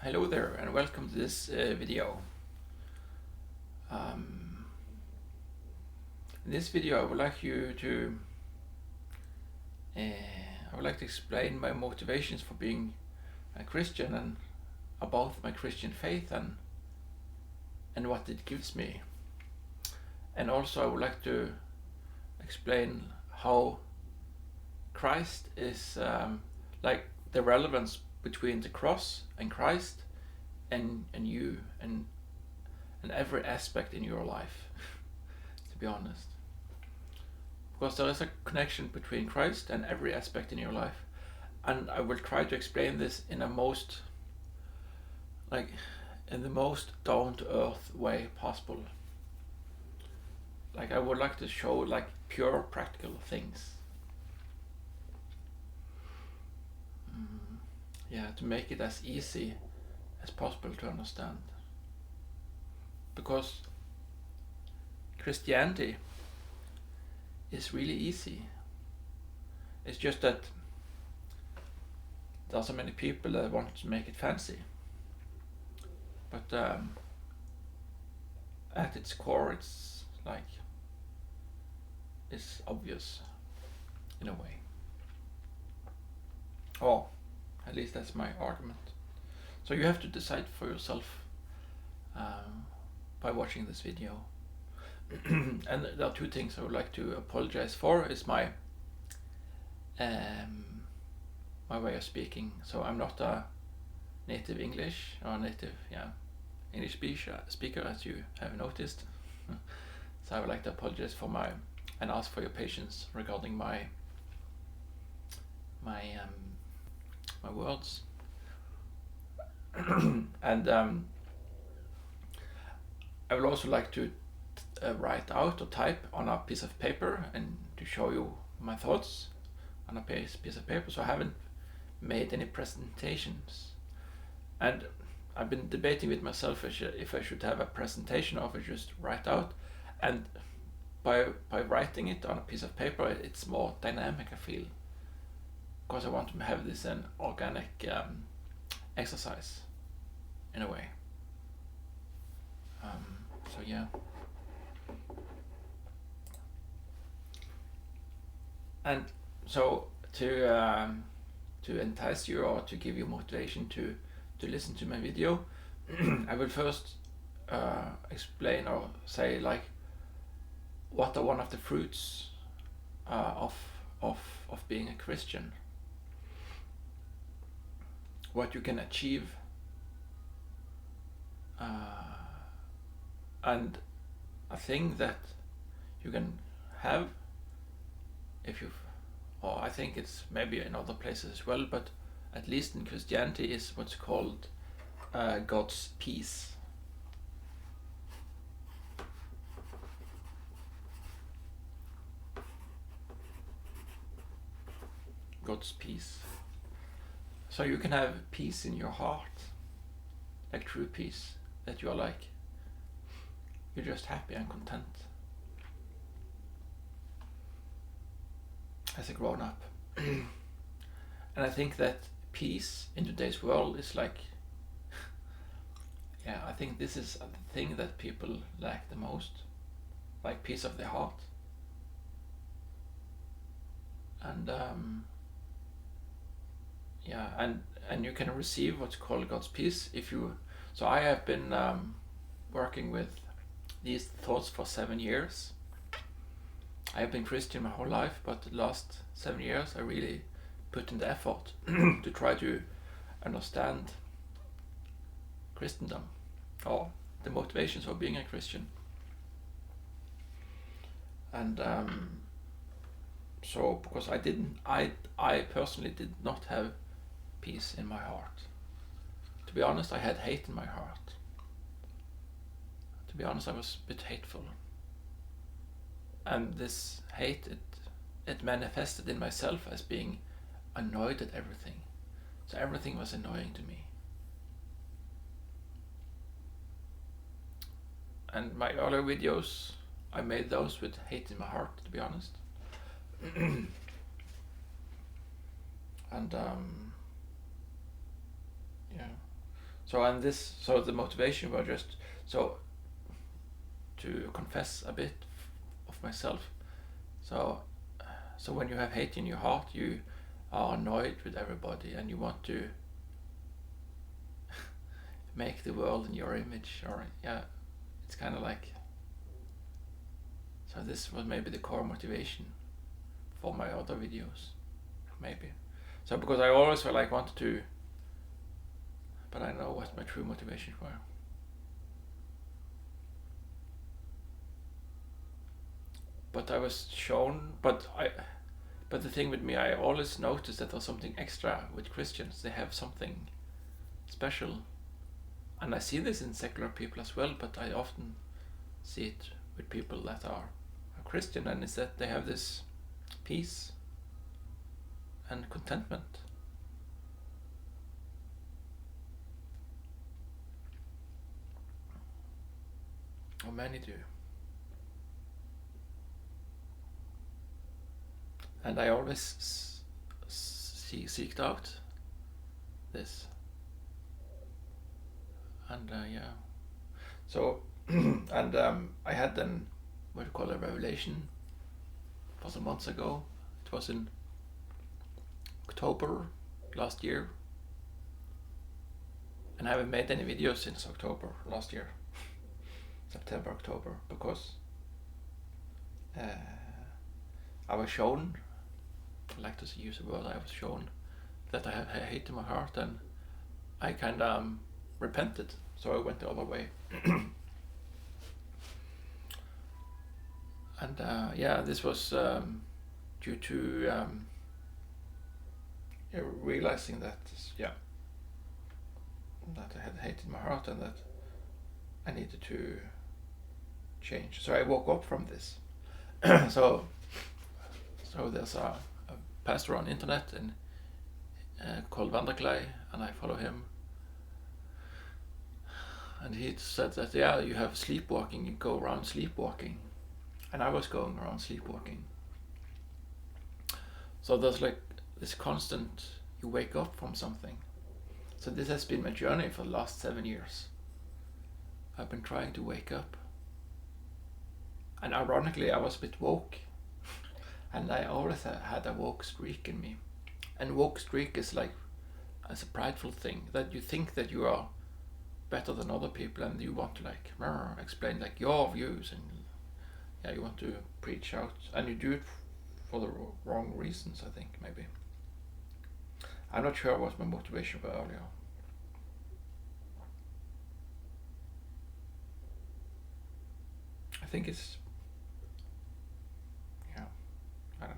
Hello there and welcome to this video. In this video I would like to explain my motivations for being a Christian and about my Christian faith and what it gives me. And also I would like to explain how Christ is like the relevance between the cross and Christ and you and every aspect in your life, to be honest. Because there is a connection between Christ and every aspect in your life. And I will try to explain this in the most down to earth way possible. Like I would like to show like pure practical things. To make it as easy as possible to understand. Because Christianity is really easy. It's just that there are so many people that want to make it fancy. But at its core, it's obvious in a way. Or at least that's my argument. So you have to decide for yourself by watching this video. And there are two things I would like to apologize for. Is my way of speaking. So I'm not a native English or native English speaker, as you have noticed. So I would like to apologize for and ask for your patience regarding my words. And I would also like to write out or type on a piece of paper and to show you my thoughts on a piece of paper. So I haven't made any presentations, and I've been debating with myself if I should have a presentation or if I just write out. And by writing it on a piece of paper, it's more dynamic, I feel, because I want to have this an organic exercise in a way. So yeah. And so to entice you or to give you motivation to listen to my video, I will first explain or say like what are one of the fruits of being a Christian, what you can achieve, and a thing that you can have or I think it's maybe in other places as well, but at least in Christianity is what's called God's peace. God's peace. So you can have peace in your heart, like true peace, that you're just happy and content as a grown up. And I think that peace in today's world is I think this is the thing that people lack the most, like peace of the heart. And and you can receive what's called God's peace if you. So I have been working with these thoughts for 7 years. I have been Christian my whole life, but the last 7 years I really put in the effort to try to understand Christendom or the motivations for being a Christian. And so because I personally did not have peace in my heart. To be honest, I had hate in my heart. To be honest, I was a bit hateful. And this hate, it manifested in myself as being annoyed at everything. So everything was annoying to me. And my earlier videos, I made those with hate in my heart, to be honest. And So the motivation was just so to confess a bit of myself. So when you have hate in your heart, you are annoyed with everybody and you want to make the world in your image, or it's kind of like. So this was maybe the core motivation for my other videos, maybe. So because I always wanted to, but I know what my true motivations were. But I was shown, but the thing with me, I always noticed that there's something extra with Christians. They have something special, and I see this in secular people as well. But I often see it with people that are Christian, and it's that they have this peace and contentment. Or many do. And I always seeked out this. And so, and I had then what you call a revelation. It was a month ago. It was in October last year. And I haven't made any videos since October last year. September, October, because I was shown, I like to use the word, I was shown that I have hate in my heart, and I kind of repented, so I went the other way. And this was due to realizing that that I had hate in my heart and that I needed to change. So I woke up from this. So there's a pastor on internet called Vanderklei, and I follow him. And he said that you have sleepwalking, you go around sleepwalking, and I was going around sleepwalking. So there's like this constant, you wake up from something. So this has been my journey for the last 7 years. I've been trying to wake up. And ironically, I was a bit woke. And I always had a woke streak in me. And woke streak is like a prideful thing, that you think that you are better than other people and you want to explain your views, and you want to preach out, and you do it for the wrong reasons, I think, maybe. I'm not sure what my motivation was earlier. I think it's, I don't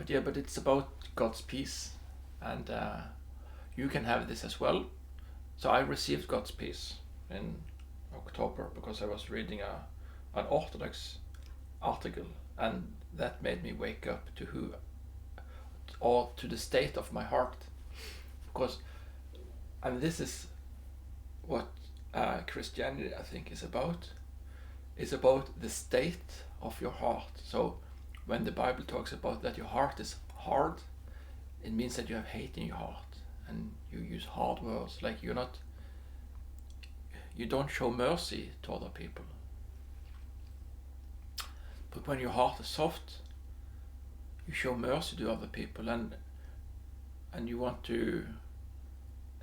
know. But it's about God's peace, and you can have this as well. So I received God's peace in October because I was reading an Orthodox article, and that made me wake up to to the state of my heart. Because this is what Christianity, I think, is about. It's about the state of your heart. So when the Bible talks about that your heart is hard, it means that you have hate in your heart and you use hard words, like you don't show mercy to other people. But when your heart is soft, you show mercy to other people, and you want to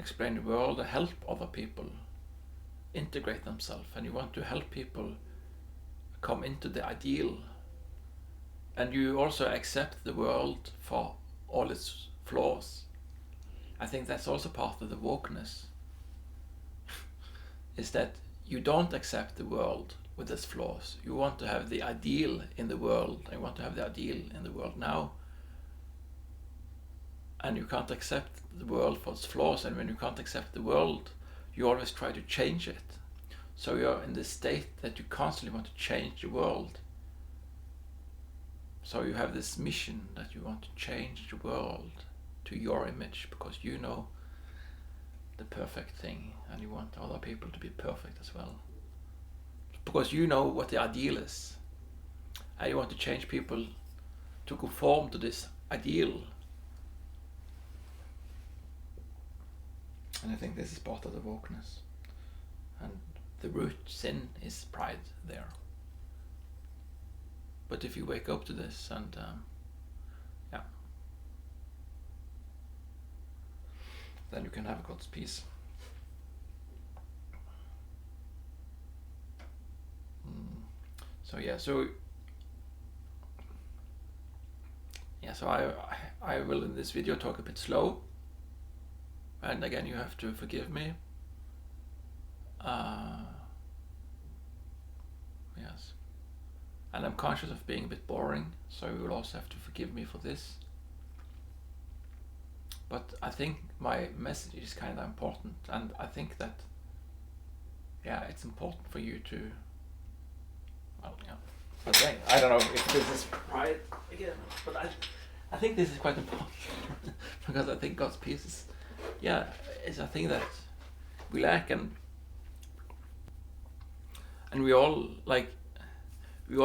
explain the world and help other people integrate themselves, and you want to help people come into the ideal, and you also accept the world for all its flaws. I think that's also part of the wokeness, is that you don't accept the world with its flaws. You want to have the ideal in the world. I want to have the ideal in the world now. And you can't accept the world for its flaws. And when you can't accept the world, you always try to change it. So you're in this state that you constantly want to change the world. So you have this mission that you want to change the world to your image, because you know the perfect thing, and you want other people to be perfect as well. Because you know what the ideal is. And you want to change people to conform to this ideal. And I think this is part of the wokeness. And the root sin is pride there. But if you wake up to this and then you can have God's peace. So I will in this video talk a bit slow, and again you have to forgive me. Yes, and I'm conscious of being a bit boring, so you will also have to forgive me for this. But I think my message is kind of important, and I think that it's important for you to. But I don't know if this is right again, but I think this is quite important because I think God's peace is a thing that we lack, and we all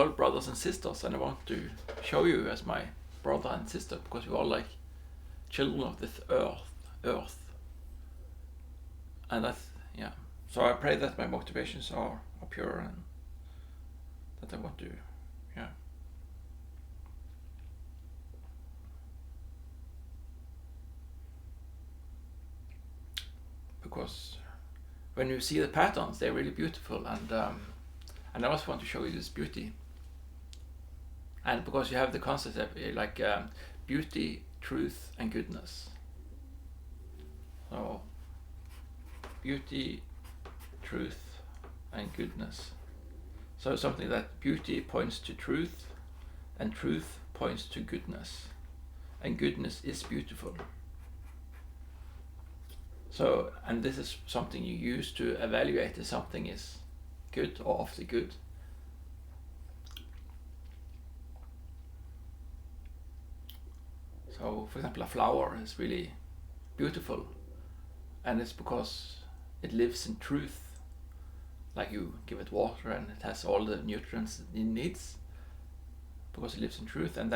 brothers and sisters, and I want to show you as my brother and sister because we all like children of this earth, and so I pray that my motivations are pure and that I want to because when you see the patterns, they're really beautiful, and I also want to show you this beauty, and because you have the concept of beauty, truth and goodness. So beauty, truth and goodness. So something that beauty points to truth, and truth points to goodness, and goodness is beautiful. So, and this is something you use to evaluate if something is good or of the good. So, for example, a flower is really beautiful, and it's because it lives in truth. Like you give it water and it has all the nutrients it needs because it lives in truth. And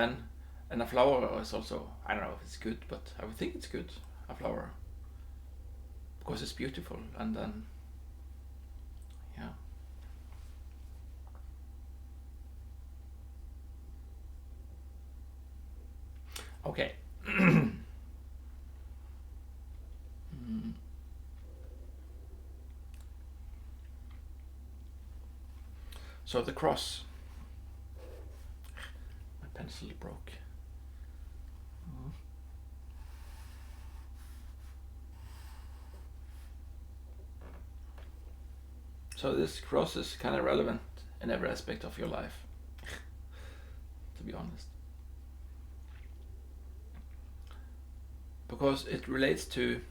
a flower is also, I don't know if it's good, but I would think it's good, a flower, because it's beautiful. And then okay. So the cross. My pencil broke. So this cross is kind of relevant in every aspect of your life, to be honest. Because it relates to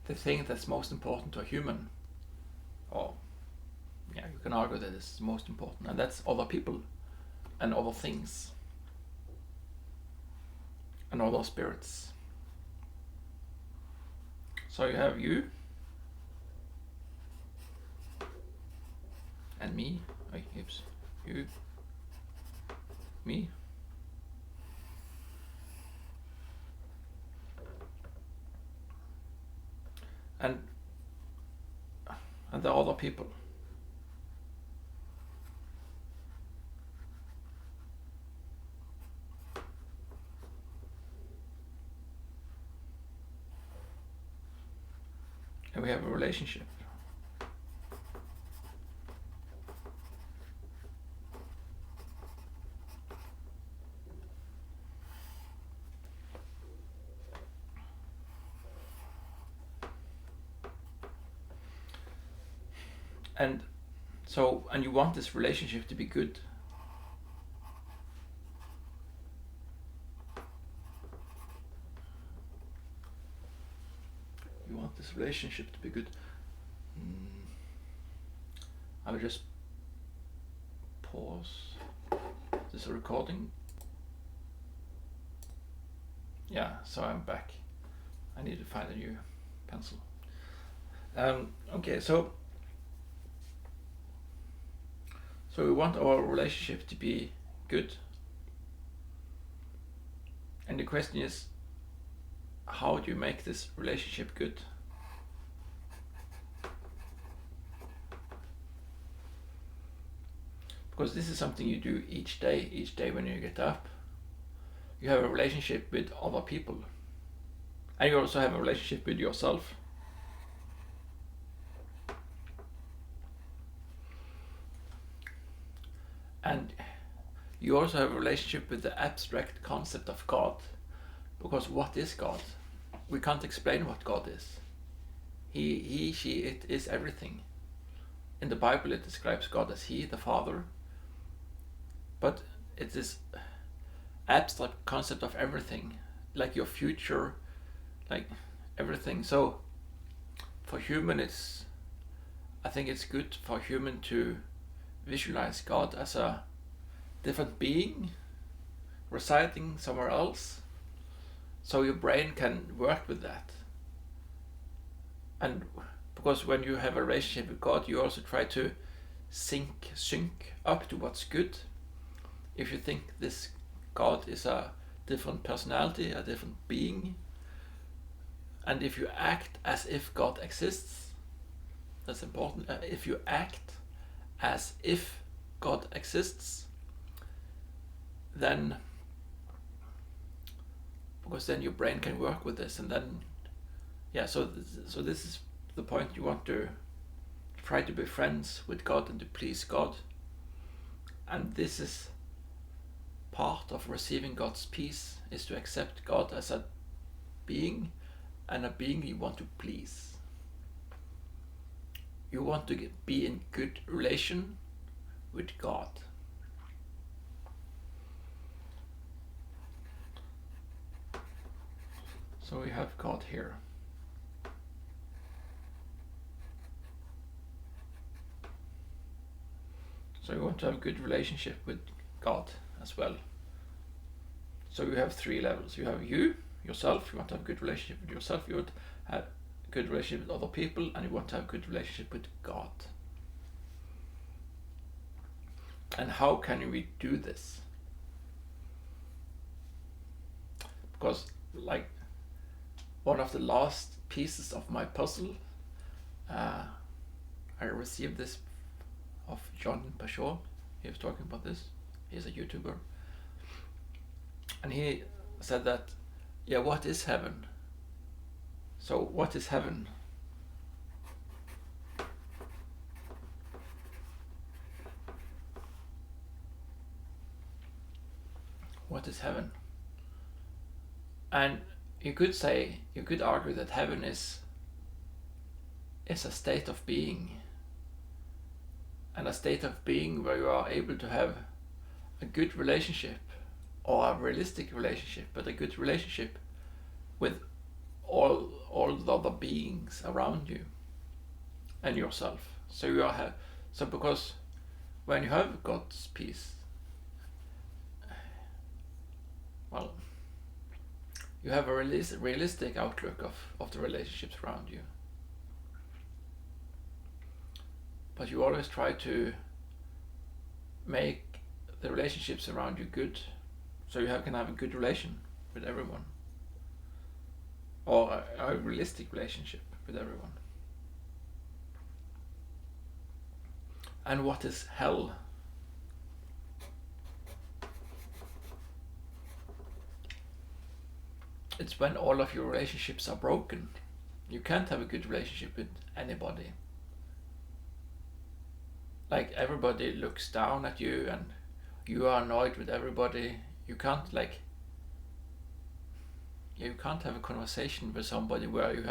the thing that's most important to a human. Or you can argue that it's most important, and that's other people and other things and other spirits. So you have you and me. You, me, and the other people. And we have a relationship. And you want this relationship to be good. You want this relationship to be good. I will just pause this recording. Yeah, so I'm back. I need to find a new pencil. Okay, so we want our relationship to be good. And the question is, how do you make this relationship good? Because this is something you do each day when you get up. You have a relationship with other people. And you also have a relationship with yourself. And you also have a relationship with the abstract concept of God. Because what is God? We can't explain what God is. He, she, it is everything. In the Bible it describes God as He, the Father. But it's this abstract concept of everything, like your future, like everything. So for human, I think it's good for human to visualize God as a different being residing somewhere else, so your brain can work with that. And because when you have a relationship with God, you also try to sync up to what's good. If you think this God is a different personality, a different being, and if you act as if God exists, that's important. If you act as if God exists, then, because then your brain can work with this, and then, yeah, so this is the point. You want to try to be friends with God and to please God, and this is part of receiving God's peace, is to accept God as a being, and a being you want to please. You want to be in good relation with God. So we have God here. So you want to have a good relationship with God as well. So you have 3 levels. You have yourself, you want to have a good relationship with yourself, you want to have a good relationship with other people, and you want to have a good relationship with God. And how can we do this? Because, like, one of the last pieces of my puzzle, I received this of John Pashor. He was talking about this. He's a YouTuber. And he said that, yeah, what is heaven? So what is heaven? What is heaven? And you could argue that heaven is a state of being, and a state of being where you are able to have a good relationship, or a realistic relationship, but a good relationship with all the other beings around you and yourself. So you are so because when you have God's peace, well, you have a realistic outlook of the relationships around you. But you always try to make the relationships around you good, so you can have a good relation with everyone, or a realistic relationship with everyone. And what is hell? It's when all of your relationships are broken. You can't have a good relationship with anybody. Like, everybody looks down at you and you are annoyed with everybody. You can't have a conversation with somebody where you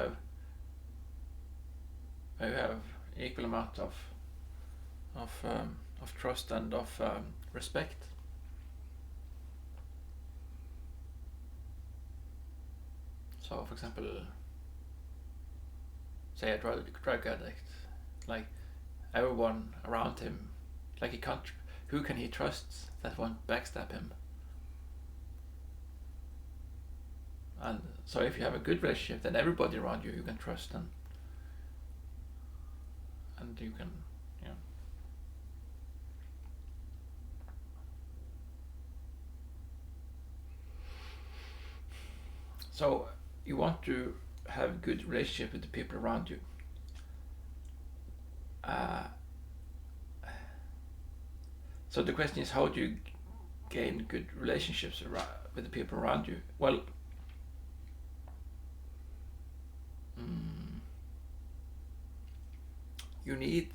have equal amount of trust and of respect. So, for example, say a drug addict, like, everyone around him, like, who can he trust that won't backstab him? And so if you have a good relationship, then everybody around you can trust, and you can, you know. So you want to have good relationship with the people around you. So the question is, how do you gain good relationships with the people around you? Well, you need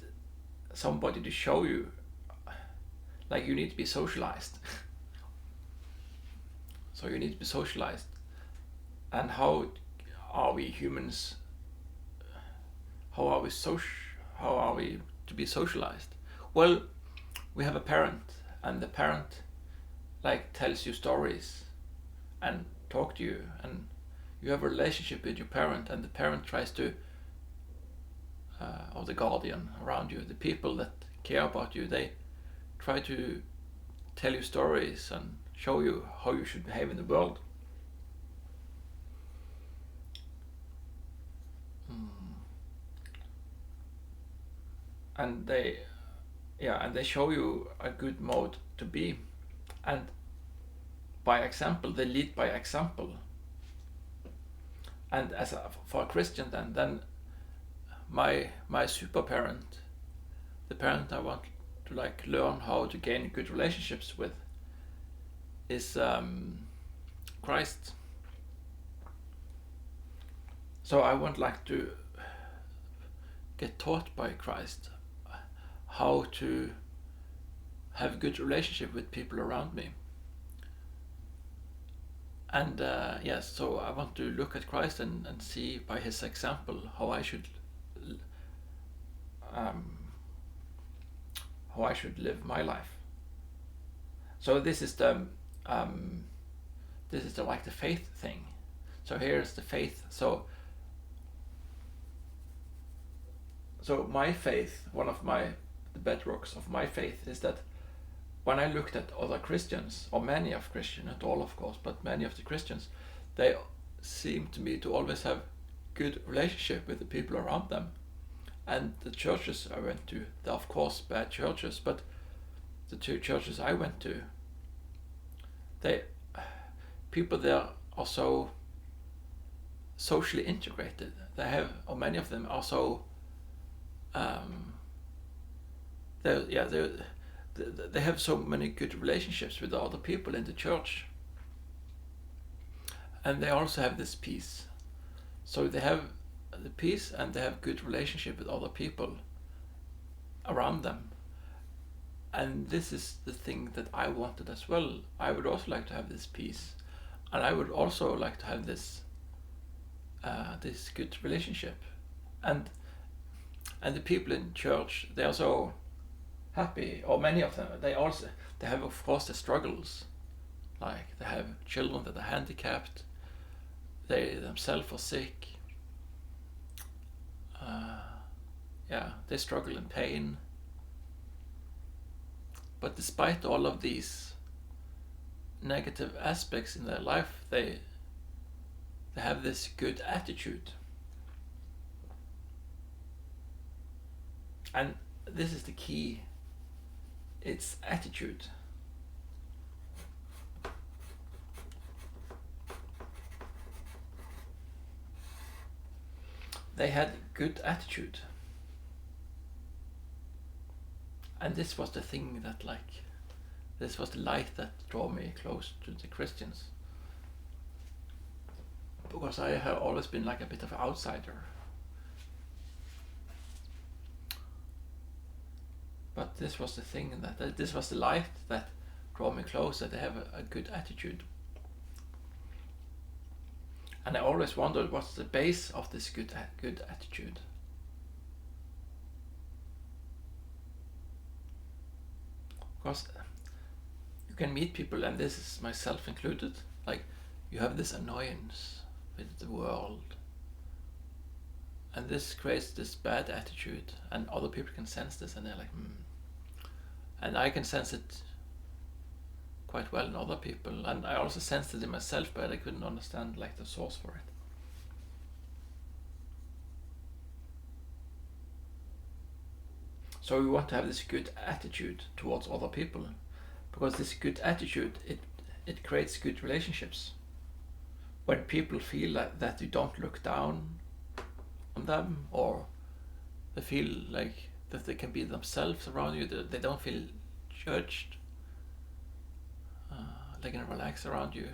somebody to show you, like you need to be socialized. So you need to be socialized. And how are we humans, how are we to be socialized? Well, we have a parent, and the parent like tells you stories and talk to you, and you have a relationship with your parent, and the parent tries to or the guardian around you, the people that care about you, they try to tell you stories and show you how you should behave in the world. And they show you a good mode to be, and by example, they lead by example. And for a Christian, then my super parent, the parent I want to like learn how to gain good relationships with, is Christ. So I want like to get taught by Christ how to have good relationship with people around me. And yes, so I want to look at Christ and see by his example how I should live my life. So this is the like the faith thing. So here's the faith. So my faith, one of the bedrocks of my faith, is that when I looked at other Christians, or many of Christians, not all of course, but many of the Christians, they seem to me to always have good relationship with the people around them. And the churches I went to, they're of course bad churches, but the two churches I went to, people there are so socially integrated. They have, or many of them are so, they have so many good relationships with the other people in the church. And they also have this peace. So they have the peace, and they have good relationship with other people around them. And this is the thing that I wanted as well. I would also like to have this peace, and I would also like to have this this good relationship. And the people in church, they are so happy, or many of them, they have of course the struggles, like they have children that are handicapped, they themselves are sick, they struggle in pain. But despite all of these negative aspects in their life, they have this good attitude. And this is the key. It's attitude. They had good attitude. And this was the thing that this was the light that drew me close to the Christians. Because I have always been like a bit of an outsider. But this was the thing this was the light that drew me close, that they have a good attitude. And I always wondered what's the base of this good attitude. Because you can meet people, and this is myself included, like you have this annoyance with the world, and this creates this bad attitude, and other people can sense this, and they're like, and I can sense it quite well in other people, and I also sensed it in myself, but I couldn't understand like the source for it. So we want to have this good attitude towards other people, because this good attitude, it creates good relationships. when people feel that you don't look down on them, or they feel like that they can be themselves around you, they don't feel judged, they can relax around you,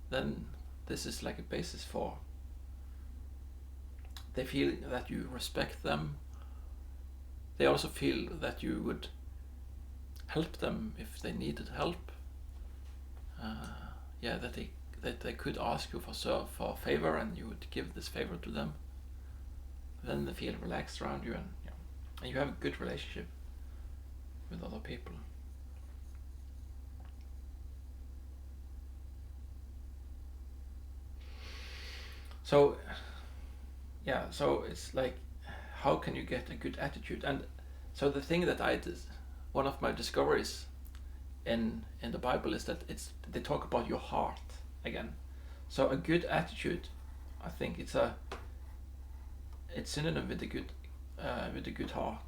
then this is like a basis for, they feel that you respect them. They also feel that you would help them if they needed help. That they could ask you for a favor, and you would give this favor to them. Then they feel relaxed around you, and you have a good relationship with other people. So it's like, how can you get a good attitude? And so the thing that I did, one of my discoveries in the Bible, is that they talk about your heart again. So a good attitude, I think it's synonym with a good heart.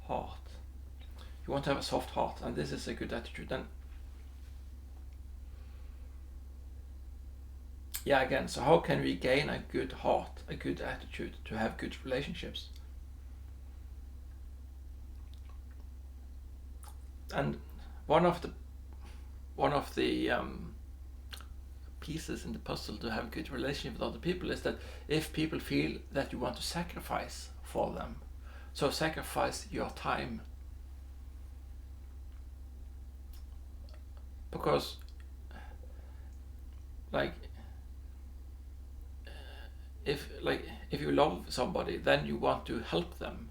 Heart. You want to have a soft heart, and this is a good attitude. And again, so how can we gain a good heart, a good attitude, to have good relationships? And one of the pieces in the puzzle to have a good relationship with other people is that if people feel that you want to sacrifice for them, so sacrifice your time, because if you love somebody, then you want to help them,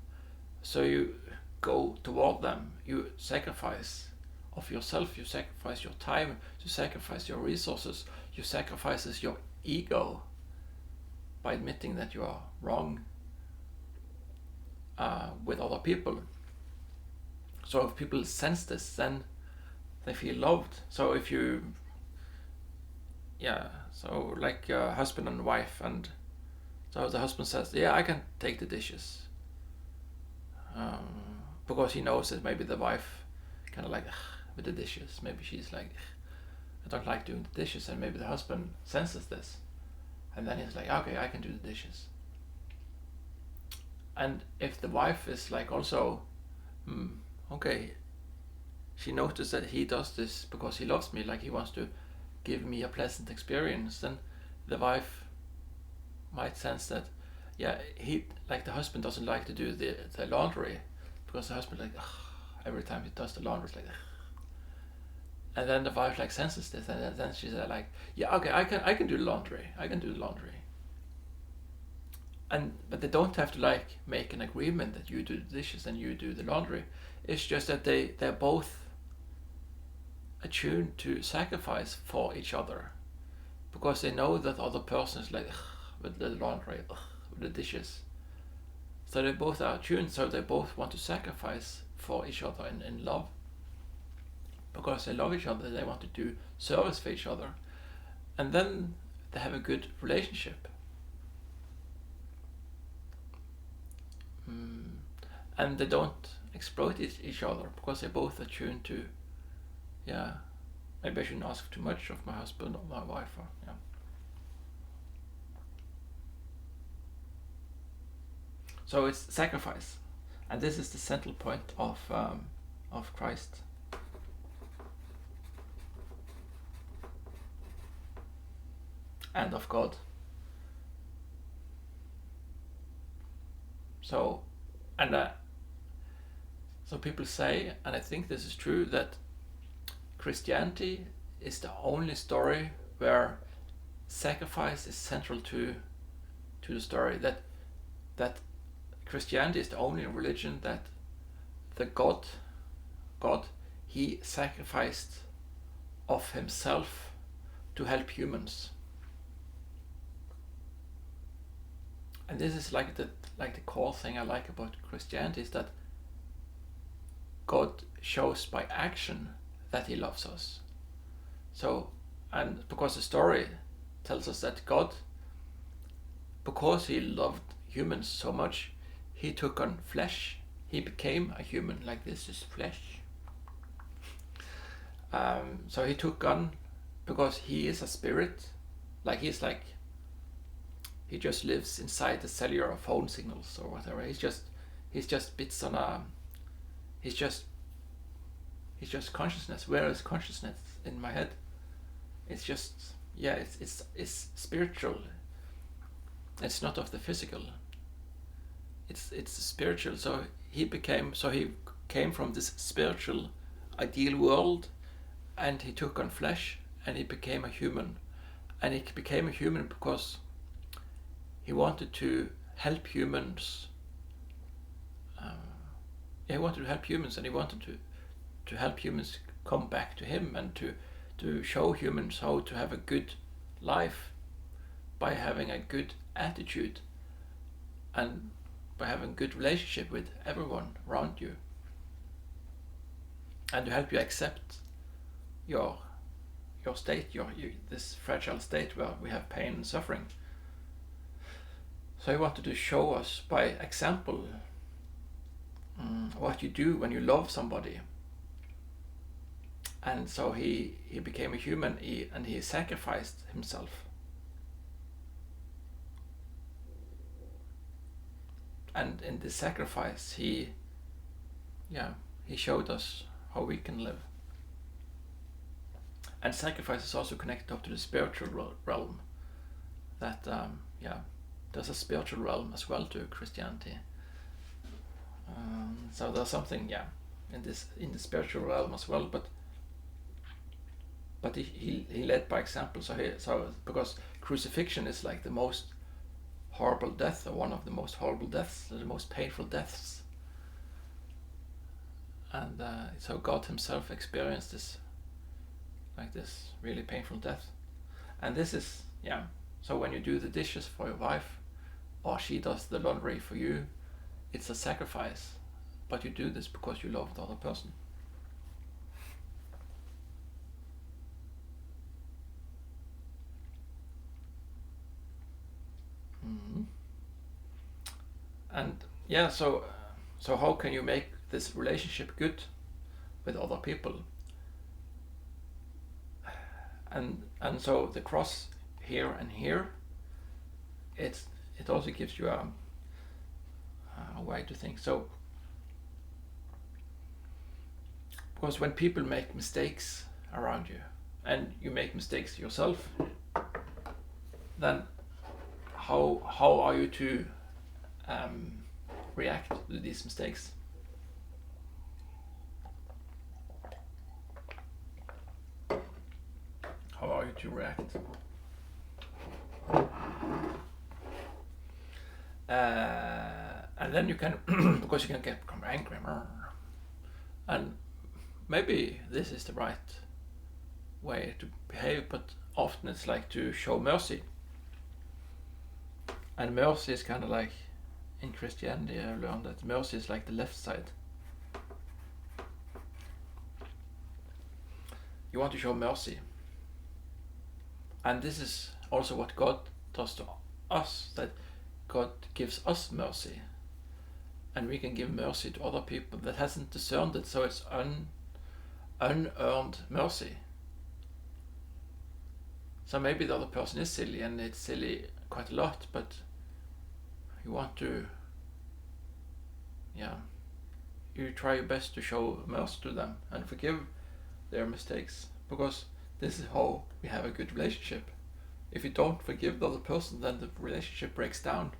so you go toward them, you sacrifice of yourself, you sacrifice your time, you sacrifice your resources, you sacrifice your ego by admitting that you are wrong with other people. So if people sense this, then they feel loved. So if you so like a husband and wife, and so the husband says, I can take the dishes, because he knows that maybe the wife kind of like with the dishes, maybe she's like, I don't like doing the dishes, and maybe the husband senses this, and then he's like, okay, I can do the dishes. And if the wife is like also, okay, she noticed that he does this because he loves me, like he wants to give me a pleasant experience, then the wife might sense that, he, like the husband doesn't like to do the laundry, because the husband like, every time he does the laundry, it's like, and then the wife like senses this, and then she's like, okay, I can do the laundry, but they don't have to like make an agreement that you do the dishes and you do the laundry. It's just that they're both attuned to sacrifice for each other, because they know that other person is like with the laundry, with the dishes. So they both are attuned, so they both want to sacrifice for each other in love, because they love each other, they want to do service for each other, and then they have a good relationship. And they don't exploit each other, because they both are tuned to, maybe I shouldn't ask too much of my husband or my wife, So it's sacrifice, and this is the central point of Christ. And of God. So people say, and I think this is true, that Christianity is the only story where sacrifice is central to the story. That Christianity is the only religion that the God, he sacrificed of himself to help humans. And this is like the core thing I like about Christianity, is that God shows by action that he loves us. So, and because the story tells us that God, because he loved humans so much, he took on flesh he became a human, like this is flesh. So he took on, because he is a spirit, like he just lives inside the cellular phone signals or whatever. He's just bits on a, he's just consciousness. Where is consciousness in my head? It's just, yeah, it's spiritual. It's not of the physical. It's spiritual. So he came from this spiritual ideal world, and he took on flesh, and he became a human. And he became a human because he wanted to help humans. He wanted to help humans, and he wanted to help humans come back to him, and to show humans how to have a good life by having a good attitude and by having a good relationship with everyone around you, and to help you accept your state, this fragile state where we have pain and suffering. So he wanted to show us by example what you do when you love somebody. And so he became a human, and he sacrificed himself. And in this sacrifice, he showed us how we can live. And sacrifice is also connected up to the spiritual realm. That there's a spiritual realm as well to Christianity. So there's something in the spiritual realm as well, but he led by example. So because crucifixion is like the most horrible death, or one of the most horrible deaths, the most painful deaths. And so God himself experienced this really painful death. And this is, so when you do the dishes for your wife, or she does the laundry for you, it's a sacrifice, but you do this because you love the other person. Mm-hmm. And so how can you make this relationship good with other people? And so the cross here and here, it also gives you a way to think. So because when people make mistakes around you, and you make mistakes yourself, then how are you to react to these mistakes? How are you to react? And then you can, because you can become angry, and maybe this is the right way to behave, but often it's like to show mercy. And mercy is kind of like, in Christianity I learned that mercy is like the left side. You want to show mercy. And this is also what God does to us, that God gives us mercy. And we can give mercy to other people that hasn't discerned it, so it's unearned mercy. So maybe the other person is silly, and it's silly quite a lot, but you want to, you try your best to show mercy to them and forgive their mistakes, because this is how we have a good relationship. If you don't forgive the other person, then the relationship breaks down.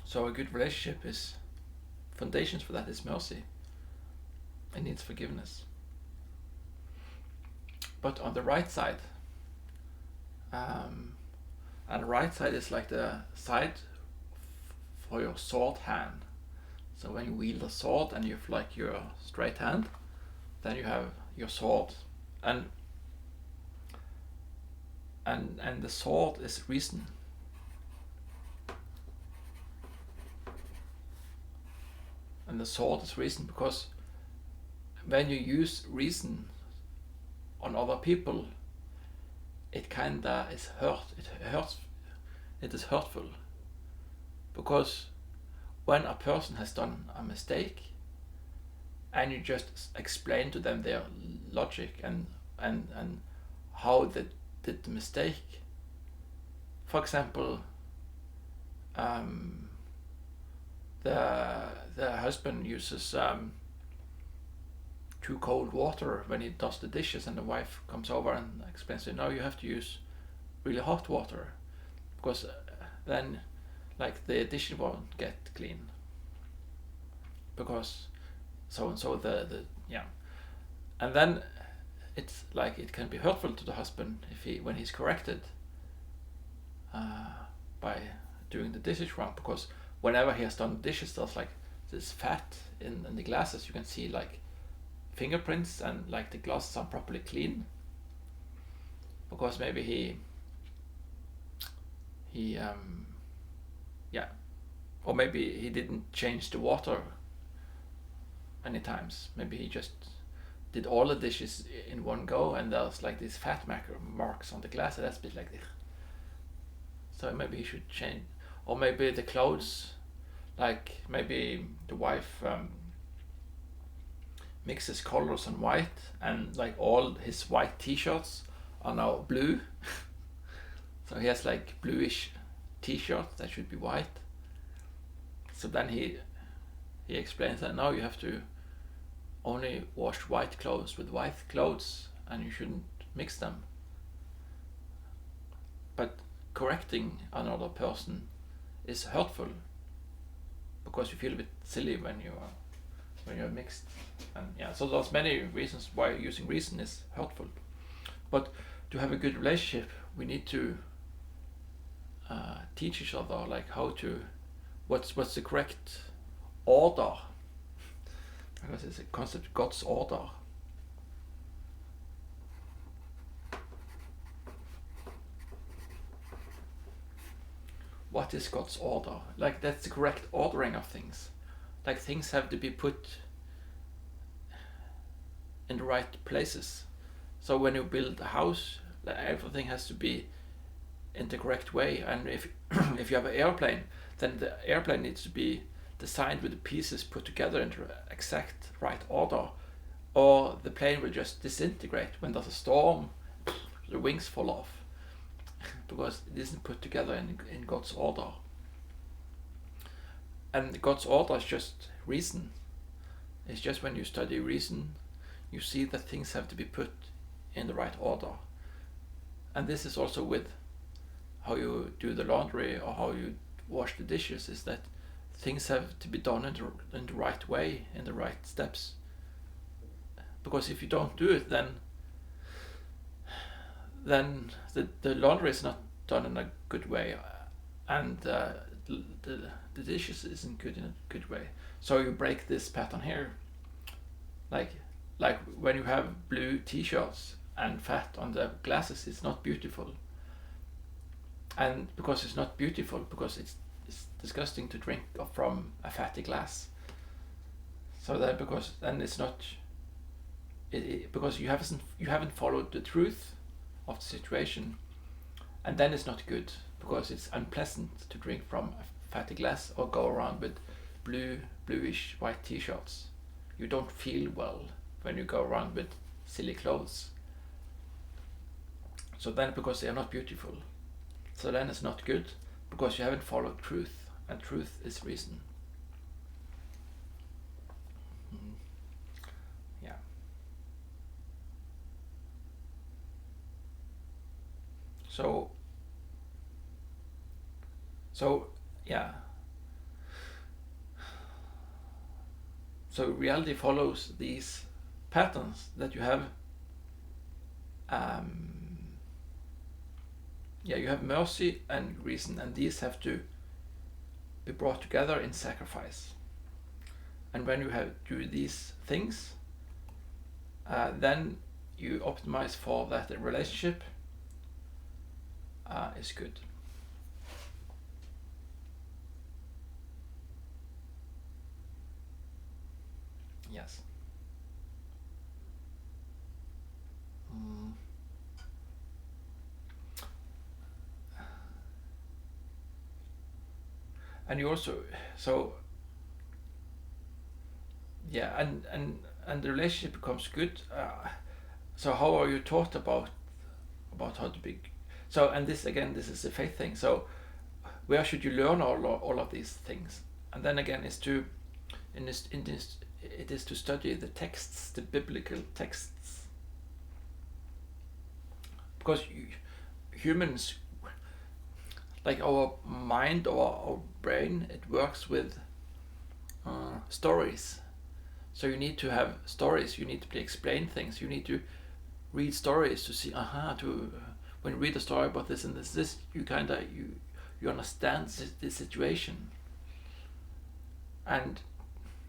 So a good relationship is, foundations for that is mercy. It needs forgiveness. But on the right side, and the right side is like the side for your sword hand. So when you wield a sword and you have like your straight hand, then you have your sword, and the sword is reason. And the sword is reason because when you use reason on other people, it kinda is hurt. It hurts. It is hurtful. because when a person has done a mistake and you just explain to them their logic and how they did the mistake. For example, the husband uses too cold water when he does the dishes, and the wife comes over and explains to him, no, you have to use really hot water, because then like the dishes won't get clean, because so and so the yeah. And then it's like it can be hurtful to the husband if he, when he's corrected by doing the dishes wrong, because whenever he has done the dishes, there's like this fat in the glasses. You can see like fingerprints, and like the glasses aren't properly clean, because maybe he yeah, or maybe he didn't change the water many times. Maybe he just did all the dishes in one go, and there's like these fat marks on the glass, and that's a bit like this. So maybe he should change. Or maybe the clothes, like maybe the wife mixes colors on white, and like all his white t-shirts are now blue. So he has like bluish t-shirts that should be white. So then he explains that now you have to only wash white clothes with white clothes, and you shouldn't mix them. But correcting another person is hurtful, because you feel a bit silly when you're mixed. And yeah, so there's many reasons why using reason is hurtful. But to have a good relationship, we need to teach each other like how to, what's the correct order, because it's a concept, God's order. What is God's order? Like, that's the correct ordering of things. Like, things have to be put in the right places. So when you build a house, everything has to be in the correct way. And if if you have an airplane, then the airplane needs to be designed with the pieces put together in the exact right order, or the plane will just disintegrate when there's a storm. The wings fall off because it isn't put together in God's order. And God's order is just reason. It's just when you study reason, you see that things have to be put in the right order. And this is also with how you do the laundry or how you wash the dishes, is that things have to be done in the right way, in the right steps. Because if you don't do it, then the laundry is not done in a good way, and the dishes isn't good in a good way. So you break this pattern here. Like when you have blue t-shirts and fat on the glasses, it's not beautiful. And because it's not beautiful, because it's disgusting to drink from a fatty glass. So that because then it's not, because you haven't followed the truth of the situation, and then it's not good, because it's unpleasant to drink from a fatty glass or go around with bluish white t-shirts. You don't feel well when you go around with silly clothes. So then, because they are not beautiful, so then it's not good, because you haven't followed truth, and truth is reason. Yeah. So yeah. So reality follows these patterns that you have. You have mercy and reason, and these have to be brought together in sacrifice. And when you do these things, then you optimize for that the relationship is good. Yes. and you also, so yeah, and the relationship becomes good. So how are you taught about how to be? So, and this again, this is a faith thing. So where should you learn all of these things? And then again, is to it is to study the texts, the biblical texts, because humans, like our mind or our brain, it works with stories. So you need to have stories. You need to explain things. You need to read stories to see. When you read a story about this and this, you you understand the situation. And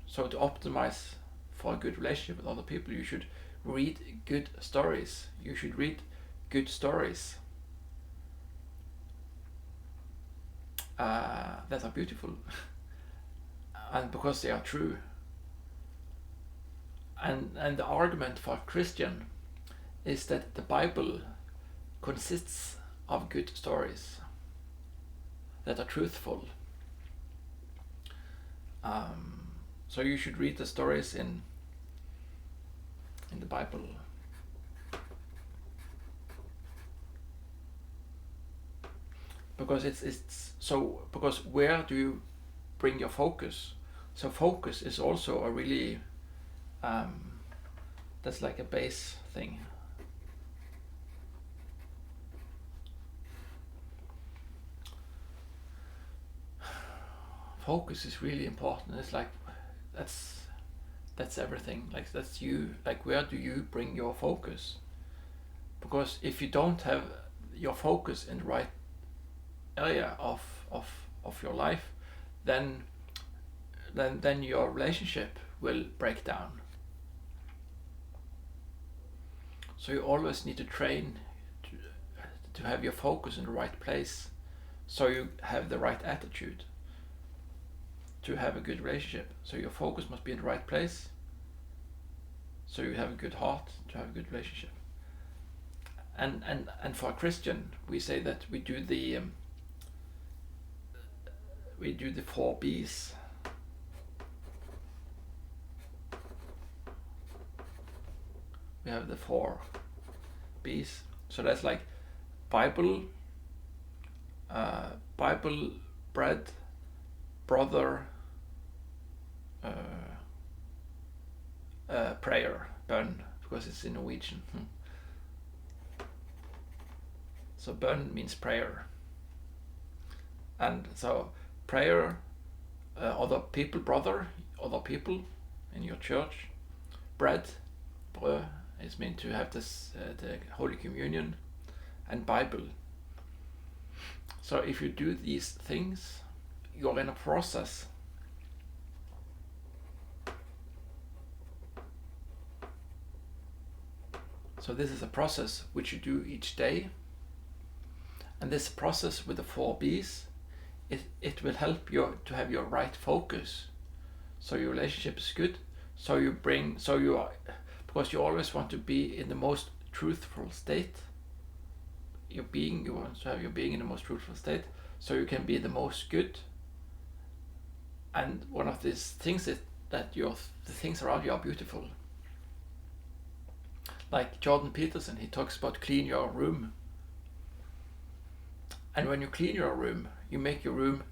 so to optimize for a good relationship with other people, you should read good stories. You should read good stories that are beautiful, and because they are true. And the argument for a Christian is that the Bible consists of good stories that are truthful. So you should read the stories in the Bible. Because because where do you bring your focus? So focus is also a really that's like a base thing. Focus is really important. It's like that's everything. Like that's you. Like where do you bring your focus? Because if you don't have your focus in the right area of your life, then your relationship will break down. So you always need to train to have your focus in the right place, so you have the right attitude to have a good relationship. So your focus must be in the right place, so you have a good heart to have a good relationship. And for a Christian, we say that we do the 4 B's. We have the 4 B's. So that's like Bible, bread, brother, prayer, bønn, because it's in Norwegian. So bønn means prayer. And so prayer, other people, brother, other people in your church. Bread, brød, is meant to have this the Holy Communion, and Bible. So if you do these things, you're in a process. So this is a process which you do each day. And this process with the 4 B's, it will help you to have your right focus. So your relationship is good. Because you always want to be in the most truthful state. You want to have your being in the most truthful state, so you can be the most good. And one of these things is that the things around you are beautiful. Like Jordan Peterson, he talks about clean your room. And when you clean your room, you make your room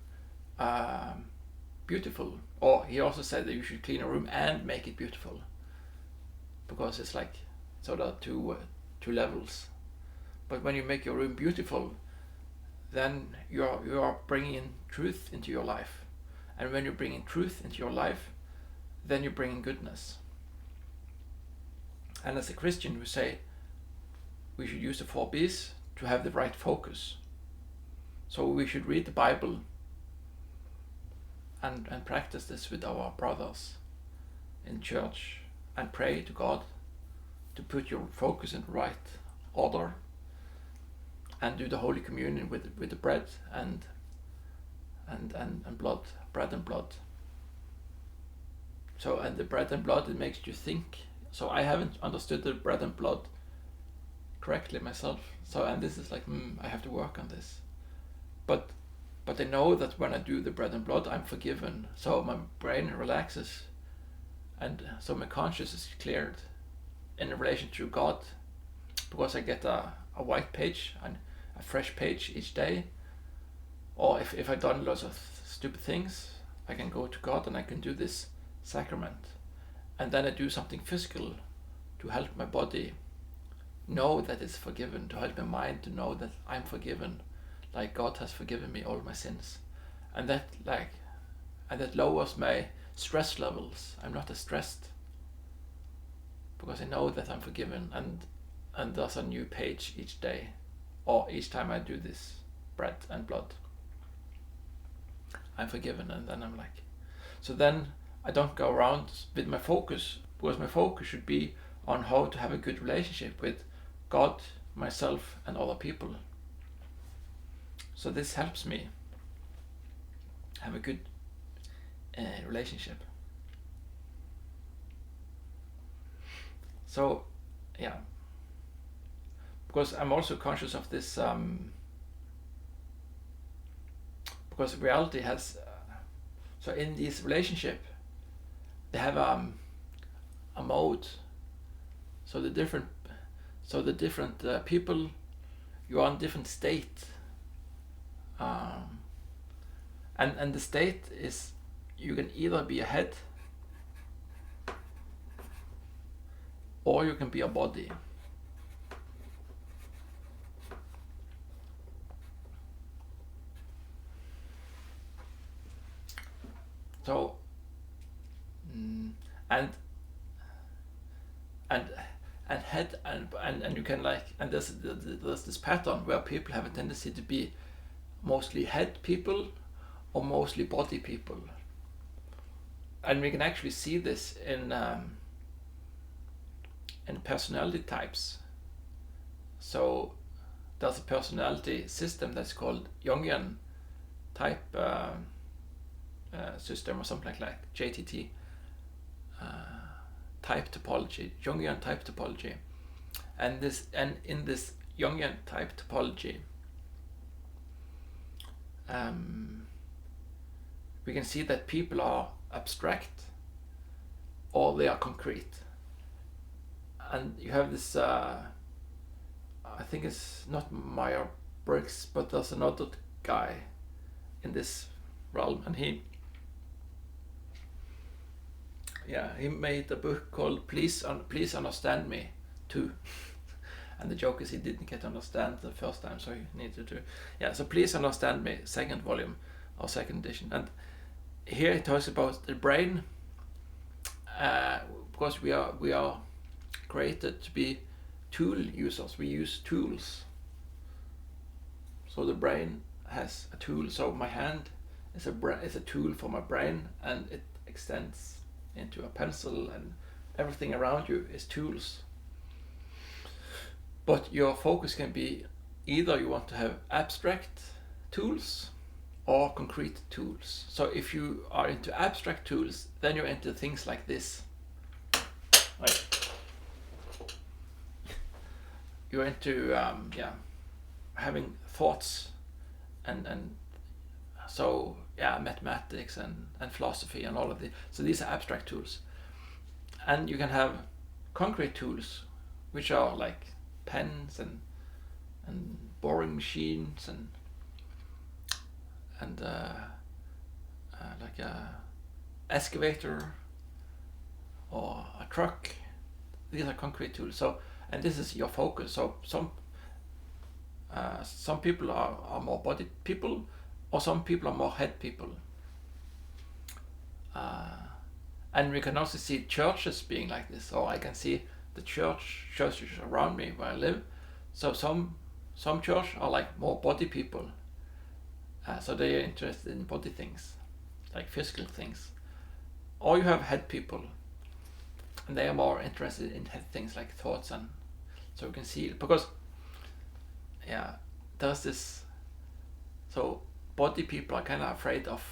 beautiful. Or he also said that you should clean a room and make it beautiful, because it's like sort of two levels. But when you make your room beautiful, then you are bringing in truth into your life. And when you bring in truth into your life, then you bring in goodness. And as a Christian, we say we should use the 4 B's to have the right focus. So we should read the Bible and practice this with our brothers in church, and pray to God to put your focus in the right order, and do the Holy Communion with the bread and blood, bread and blood. So, and the bread and blood, it makes you think. So I haven't understood the bread and blood correctly myself. So, and this is like, I have to work on this. But But I know that when I do the bread and blood, I'm forgiven. So my brain relaxes, and so my conscience is cleared in relation to God, because I get a white page and a fresh page each day. Or if I've done lots of stupid things, I can go to God and I can do this sacrament. And then I do something physical to help my body know that it's forgiven, to help my mind to know that I'm forgiven, like God has forgiven me all my sins. And that lowers my stress levels. I'm not as stressed because I know that I'm forgiven, and there's a new page each day, or each time I do this bread and blood. I'm forgiven, and then I'm like, so then I don't go around with my focus, because my focus should be on how to have a good relationship with God, myself, and other people. So this helps me have a good relationship. So, yeah, because I'm also conscious of this, because reality has, so in this relationship, they have a mode. So the different people, you are in different state, and the state is, you can either be a head or you can be a body. So and head and you can like, and there's this pattern where people have a tendency to be mostly head people or mostly body people, and we can actually see this in personality types. So there's a personality system that's called Jungian type system, or something like JTT, type topology, Jungian type topology, and in this Jungian type topology, we can see that people are abstract or they are concrete. And you have this, I think it's not Myers-Briggs, but there's another guy in this realm, and he made a book called Please Understand Me Too. And the joke is he didn't get to understand the first time, so he needed to. Yeah, so Please Understand Me, second volume or second edition. And here he talks about the brain, because we are created to be tool users. We use tools. So the brain has a tool. So my hand is a tool for my brain, and it extends into a pencil, and everything around you is tools. But your focus can be either you want to have abstract tools or concrete tools. So if you are into abstract tools, then you're into things like this. Like you're into having thoughts and so mathematics and philosophy and all of this. So these are abstract tools. And you can have concrete tools, which are like pens and boring machines and like a excavator or a truck. These are concrete tools. So, and this is your focus. So some people are more body people, or some people are more head people. And we can also see churches being like this, or I can see the churches around me where I live. So some church are like more body people. So they are interested in body things, like physical things. Or you have head people, and they are more interested in head things like thoughts. And so you can see it, because there's this, so body people are kind of afraid of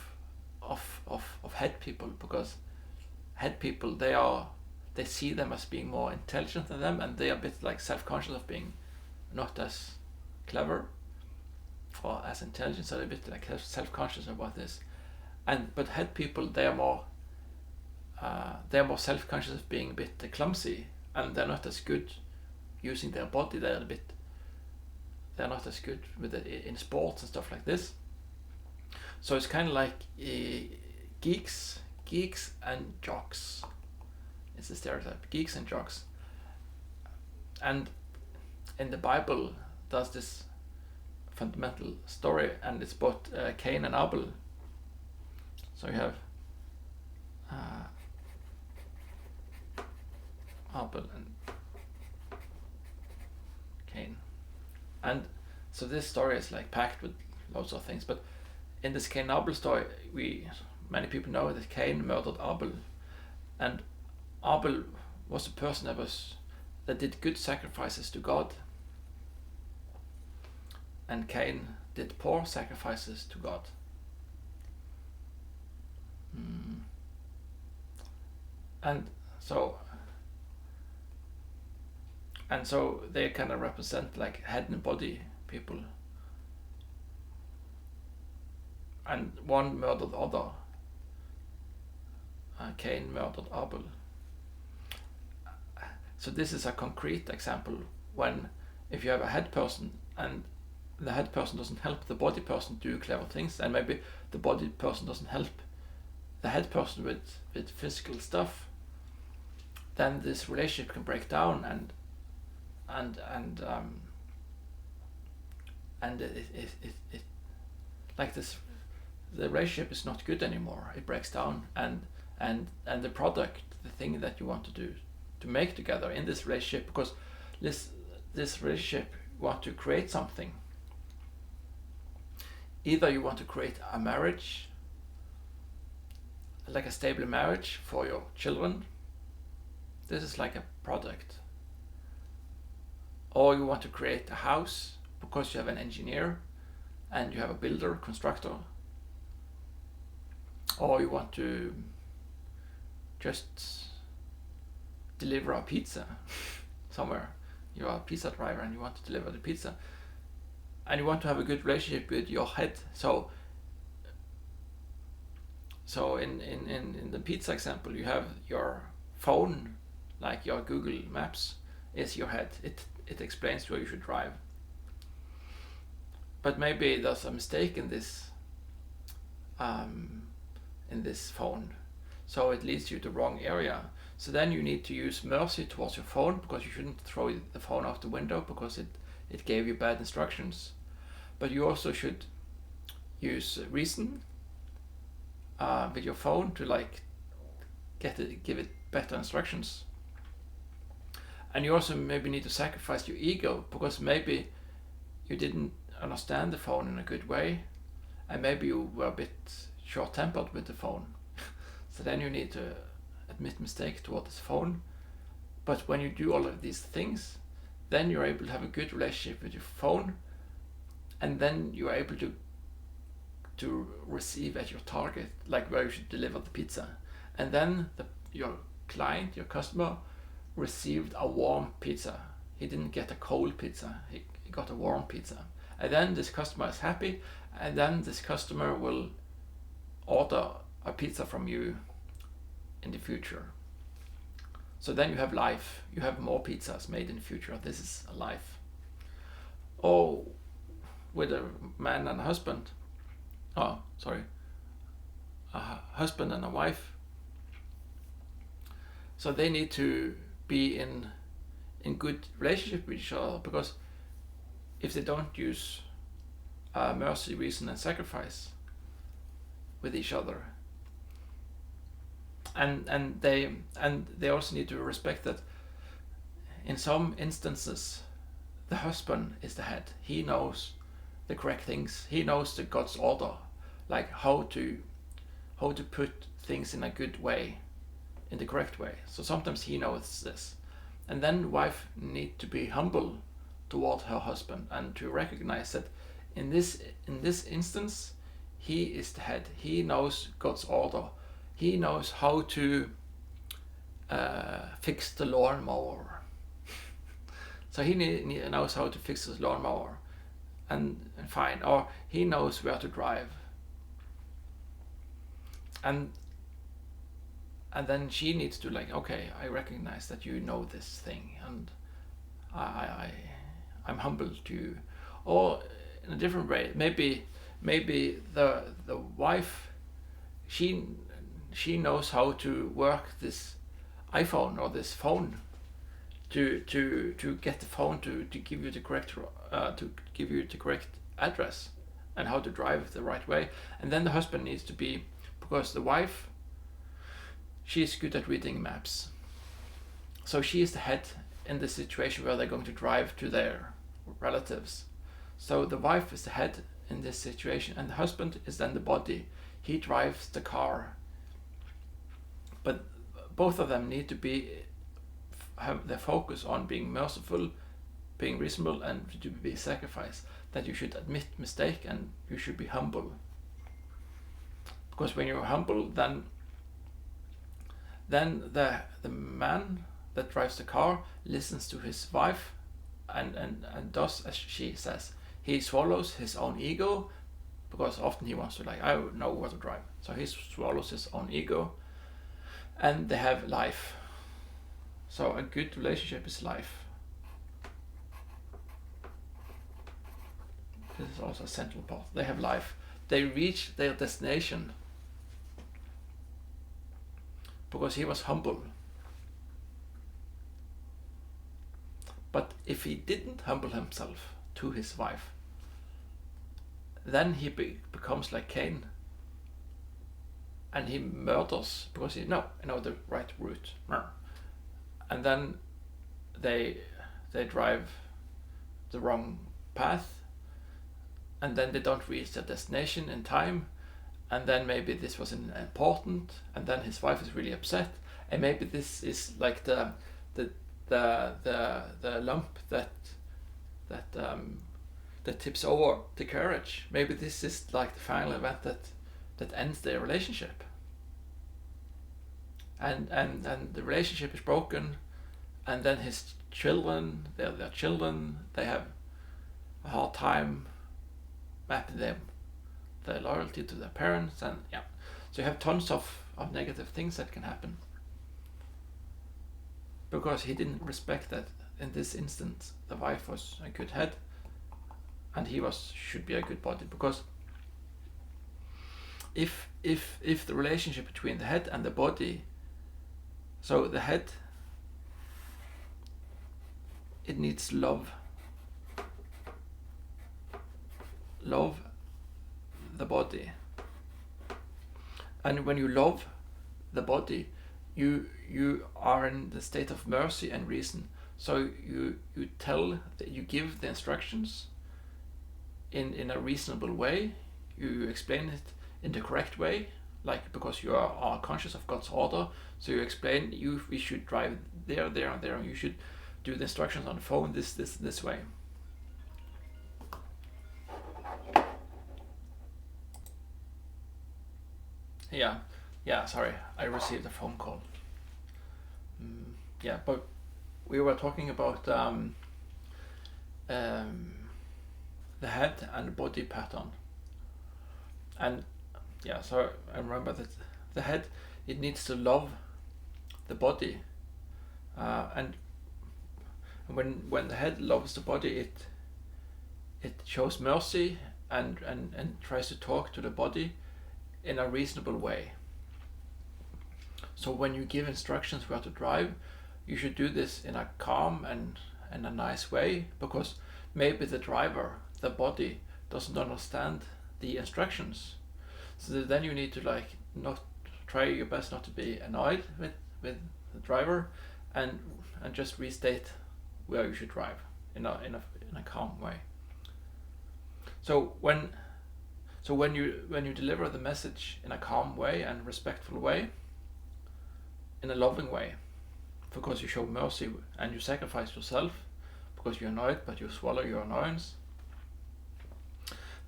head people, because head people, they see them as being more intelligent than them, and they are a bit like self-conscious of being not as clever. for as intelligence are a bit like self-conscious about this, but head people, they are more self-conscious of being a bit clumsy, and they're not as good using their body. They're not as good with it in sports and stuff like this. So it's kind of like geeks and jocks. It's a stereotype. Geeks and jocks. And in the Bible, there's this fundamental story, and it's about Cain and Abel. So you have Abel and Cain, and so this story is like packed with loads of things. But in this Cain and Abel story, many people know that Cain murdered Abel, and Abel was a person that did good sacrifices to God, and Cain did poor sacrifices to God. And so they kind of represent like head and body people, and one murdered the other. Cain murdered Abel. So this is a concrete example when if you have a head person and the head person doesn't help the body person do clever things, and maybe the body person doesn't help the head person with physical stuff, then this relationship can break down, and it like this, the relationship is not good anymore. It breaks down, and the product, the thing that you want to do to make together in this relationship, because this relationship, you want to create something. Either you want to create a marriage, like a stable marriage for your children. This is like a product. Or you want to create a house because you have an engineer and you have a builder, constructor. Or you want to just deliver a pizza somewhere. You're a pizza driver and you want to deliver the pizza. And you want to have a good relationship with your head. So in the pizza example, you have your phone, like your Google Maps is your head. It explains where you should drive. But maybe there's a mistake in this phone, so it leads you to the wrong area. So then you need to use mercy towards your phone, because you shouldn't throw the phone out the window because it gave you bad instructions. But you also should use reason with your phone to like give it better instructions. And you also maybe need to sacrifice your ego, because maybe you didn't understand the phone in a good way, and maybe you were a bit short-tempered with the phone. So then you need to admit mistake toward this phone. But when you do all of these things, then you're able to have a good relationship with your phone, and then you're able to receive at your target, like where you should deliver the pizza. And then your client, your customer, received a warm pizza. He didn't get a cold pizza, he got a warm pizza. And then this customer is happy, and then this customer will order a pizza from you in the future. So then you have life, you have more pizzas made in the future. This is a life. Or with a man and a husband, a husband and a wife. So they need to be in good relationship with each other, because if they don't use mercy, reason, and sacrifice with each other, and they also need to respect that in some instances the husband is the head. He knows the correct things. He knows the God's order, like how to put things in a good way, in the correct way. So sometimes he knows this, and then the wife need to be humble toward her husband and to recognize that in this instance he is the head. He knows God's order. He knows how to fix the lawnmower. So he knows how to fix his lawnmower, and fine, or he knows where to drive, and then she needs to like, okay, I recognize that you know this thing, and I'm humble to you. Or in a different way, maybe the wife, she knows how to work this iPhone or this phone to get the phone to give you the correct address and how to drive the right way. And then the husband needs to be, because the wife, she's good at reading maps, so she is the head in the situation where they're going to drive to their relatives. So the wife is the head in this situation, and the husband is then the body. He drives the car. But both of them need to have their focus on being merciful, being reasonable, and to be sacrificed. That you should admit mistake and you should be humble. Because when you're humble, then the man that drives the car listens to his wife and does as she says. He swallows his own ego, because often he wants to like, I know what to drive. So he swallows his own ego, and they have life. So a good relationship is life. This is also a central part. They have life. They reach their destination because he was humble. But if he didn't humble himself to his wife, then he becomes like Cain, and he murders because he I know the right route, and then they drive the wrong path, and then they don't reach their destination in time, and then maybe this was important, and then his wife is really upset, and maybe this is like the lump that tips over the carriage. Maybe this is like the final event that ends their relationship, and the relationship is broken, and then his children, their children, they have a hard time mapping their loyalty to their parents, and so you have tons of negative things that can happen because he didn't respect that in this instance the wife was a good head and he should be a good body. Because if the relationship between the head and the body, so the head, it needs love the body, and when you love the body, you are in the state of mercy and reason. So you give the instructions in a reasonable way. You explain it in the correct way, like because you are conscious of God's order. So you explain we should drive there, and there, and you should do the instructions on the phone this way. Yeah, sorry, I received a phone call. But we were talking about the head and the body pattern. And so I remember that the head, it needs to love the body. And when the head loves the body, it shows mercy and tries to talk to the body in a reasonable way. So when you give instructions where to drive, you should do this in a calm and a nice way, because maybe the driver, the body, doesn't understand the instructions. So then you need to not try your best not to be annoyed with the driver, and just restate where you should drive in a calm way. So when you deliver the message in a calm way and respectful way, in a loving way, because you show mercy and you sacrifice yourself because you're annoyed, but you swallow your annoyance,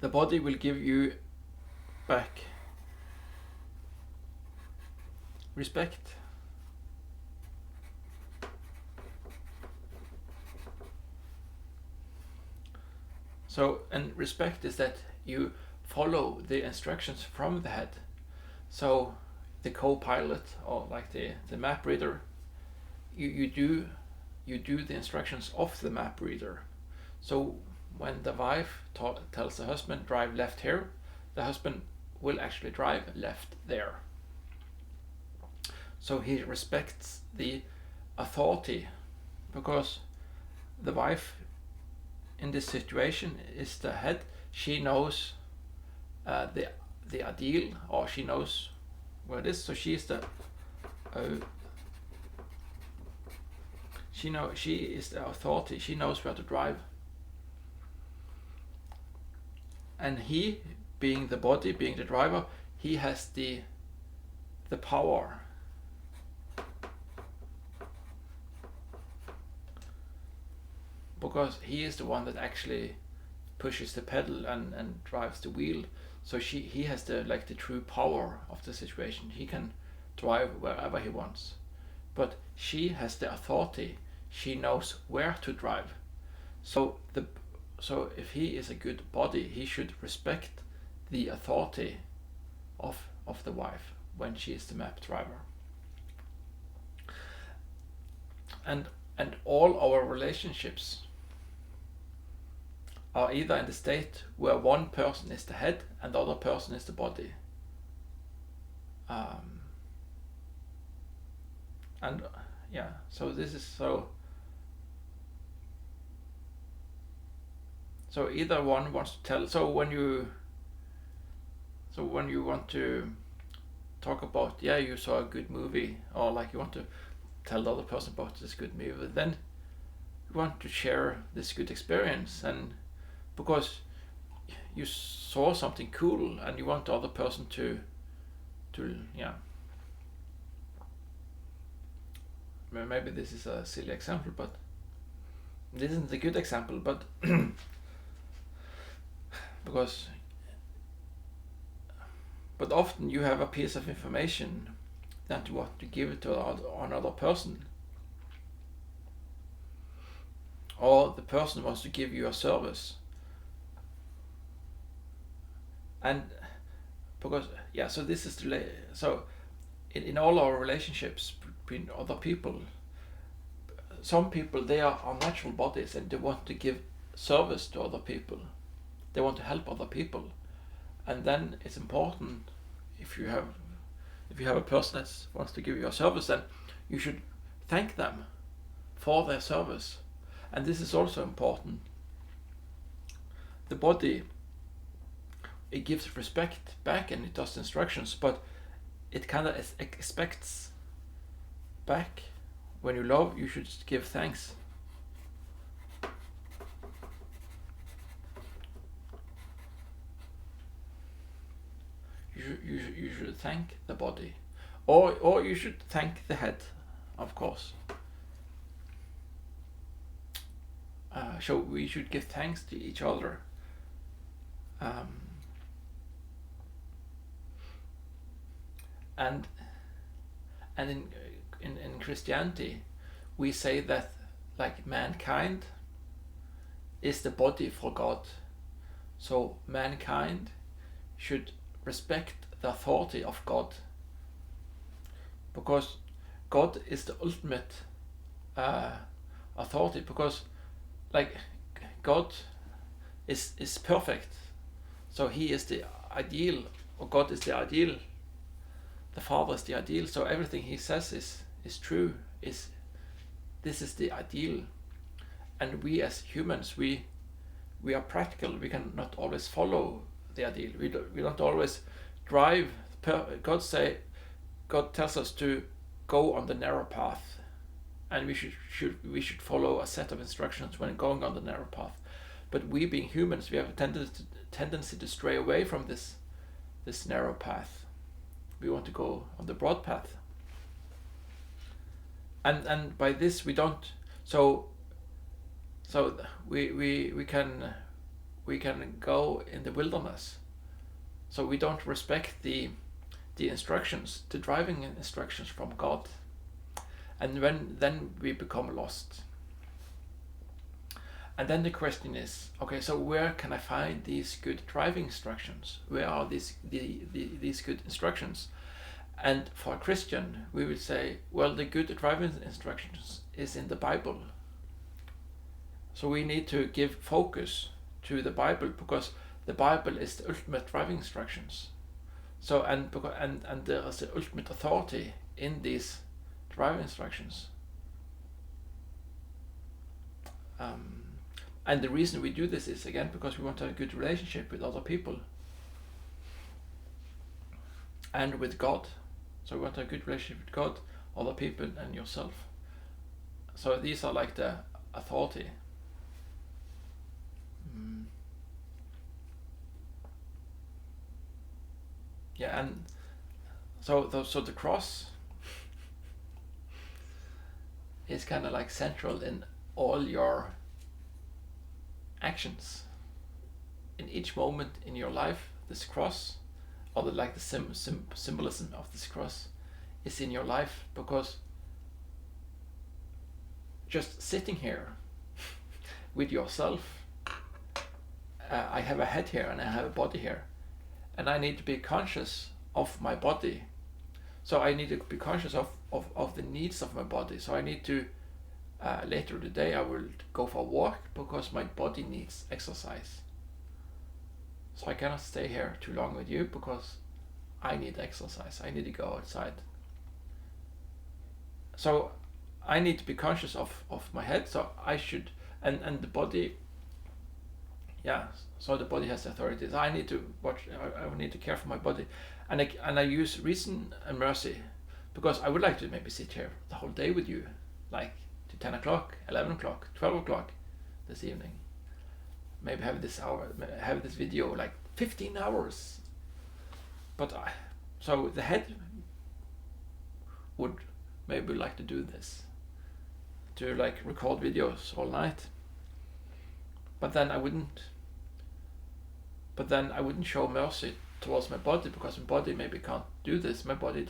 the body will give you back respect. So, and respect is that you follow the instructions from the head. So the co-pilot, or like the map reader, you do the instructions of the map reader. So when the wife tells the husband drive left here, the husband will actually drive left there. So he respects the authority, because the wife in this situation is the head. She knows the ideal, or she knows where it is. So she is the she is the authority. She knows where to drive. And he, being the body, being the driver, he has the power. Because he is the one that actually pushes the pedal and drives the wheel. So he has the true power of the situation. He can drive wherever he wants. But she has the authority. She knows where to drive. So if he is a good body, he should respect the authority of the wife when she is the map driver. And all our relationships are either in the state where one person is the head and the other person is the body. And yeah, so this is so either one wants to tell. So when you want to talk about, yeah, you saw a good movie, or like you want to tell the other person about this good movie, then you want to share this good experience, and because you saw something cool and you want the other person to yeah, maybe this is a silly example, but this isn't a good example, but but often you have a piece of information that you want to give it to another person, or the person wants to give you a service. And because, yeah, so this is so in all our relationships between other people, some people, they are natural bodies and they want to give service to other people. They want to help other people. And then it's important, if you have a person that wants to give you a service, then you should thank them for their service. And this is also important. The body, it gives respect back and it does instructions, but it kind of expects back. When you love, you should give thanks. You should thank the body, or you should thank the head, of course. So we should give thanks to each other. And in Christianity, we say that like mankind is the body for God. So mankind should respect the authority of God, because God is the ultimate authority, because like God is perfect, so he is the ideal, or God is the ideal, the Father is the ideal, so everything he says is true, this is the ideal. And we as humans, we are practical, we cannot always follow the ideal, we don't always drive. God tells us to go on the narrow path, and we should follow a set of instructions when going on the narrow path. But we, being humans, we have a tendency to stray away from this narrow path. We want to go on the broad path, and by this we don't. So we can go in the wilderness. So we don't respect the instructions, the driving instructions from God, and then we become lost. And then the question is, okay, so where can I find these good driving instructions? Where are these good instructions? And for a Christian, we would say, well, the good driving instructions is in the Bible. So we need to give focus to the Bible, because the Bible is the ultimate driving instructions. So and there is the ultimate authority in these driving instructions. And the reason we do this is, again, because we want to have a good relationship with other people and with God. So we want to have a good relationship with God, other people, and yourself. So these are like the authority. Yeah, and so the cross is kind of like central in all your actions. In each moment in your life, this cross, or the symbolism of this cross, is in your life, because just sitting here with yourself, I have a head here and I have a body here, and I need to be conscious of my body. So I need to be conscious of the needs of my body. So I need to, later today I will go for a walk because my body needs exercise. So I cannot stay here too long with you because I need exercise. I need to go outside. So I need to be conscious of my head. So I should, and the body, yeah, so the body has authorities. I need to watch, I need to care for my body. And I use reason and mercy, because I would like to maybe sit here the whole day with you, like to 10 o'clock, 11 o'clock, 12 o'clock this evening. Maybe have this video like 15 hours. But so the head would maybe like to do this, to like record videos all night. But then I wouldn't show mercy towards my body, because my body maybe can't do this. My body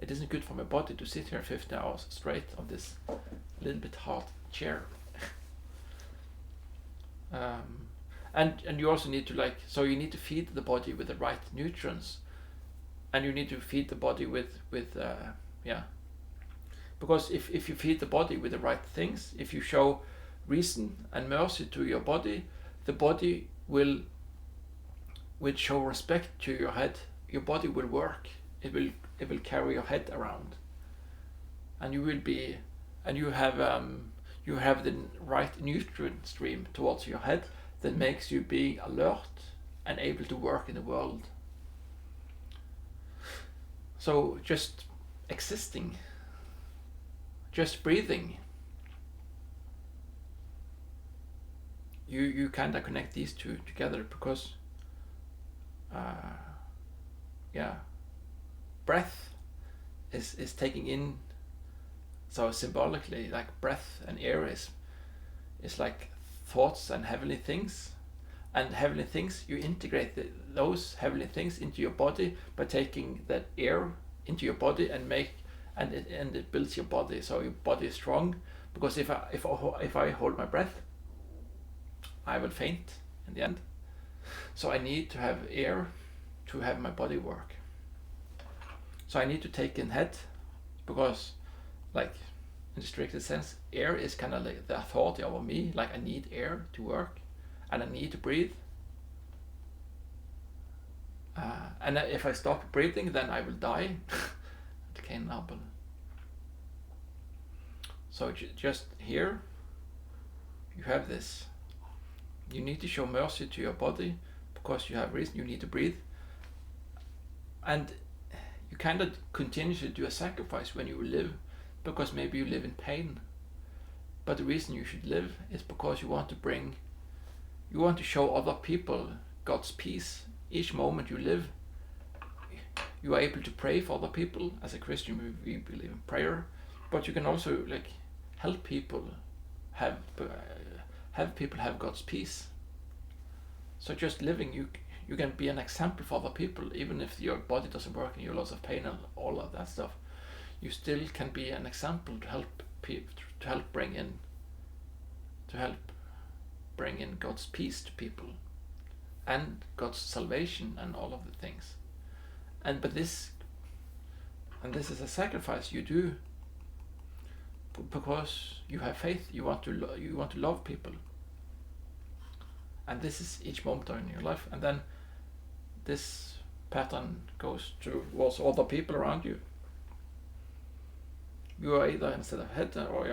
it isn't good for my body to sit here 15 hours straight on this little bit hard chair. And you also need to you need to feed the body with the right nutrients, and you need to feed the body with because if you feed the body with the right things, if you show reason and mercy to your body, the body will show respect to your head. Your body will work. It will carry your head around, and you have the right nutrient stream towards your head that makes you be alert and able to work in the world. So just existing, just breathing, you kind of connect these two together, because breath is taking in, so symbolically, like breath and air is like thoughts and heavenly things, and heavenly things, you integrate those heavenly things into your body by taking that air into your body and it builds your body, so your body is strong. Because if I hold my breath, I will faint in the end. So I need to have air to have my body work. So I need to take in head, because like in the strictest sense, air is kind of like the authority over me. Like I need air to work, and I need to breathe. And if I stop breathing, then I will die. Cain and Abel. So just here, you have this. You need to show mercy to your body, because you have reason. You need to breathe, and you kind of continue to do a sacrifice when you live, because maybe you live in pain. But the reason you should live is because you want to show other people God's peace. Each moment you live, you are able to pray for other people. As a Christian, we believe in prayer, but you can also like help people have people have God's peace. So just living, you can be an example for other people, even if your body doesn't work and you're lots of pain and all of that stuff. You still can be an example to help people, to help bring in to help bring in God's peace to people and God's salvation and all of the things. But this is a sacrifice you do because you have faith. You want to love people, and this is each moment in your life. And then this pattern goes towards other people around you. You are either instead of head or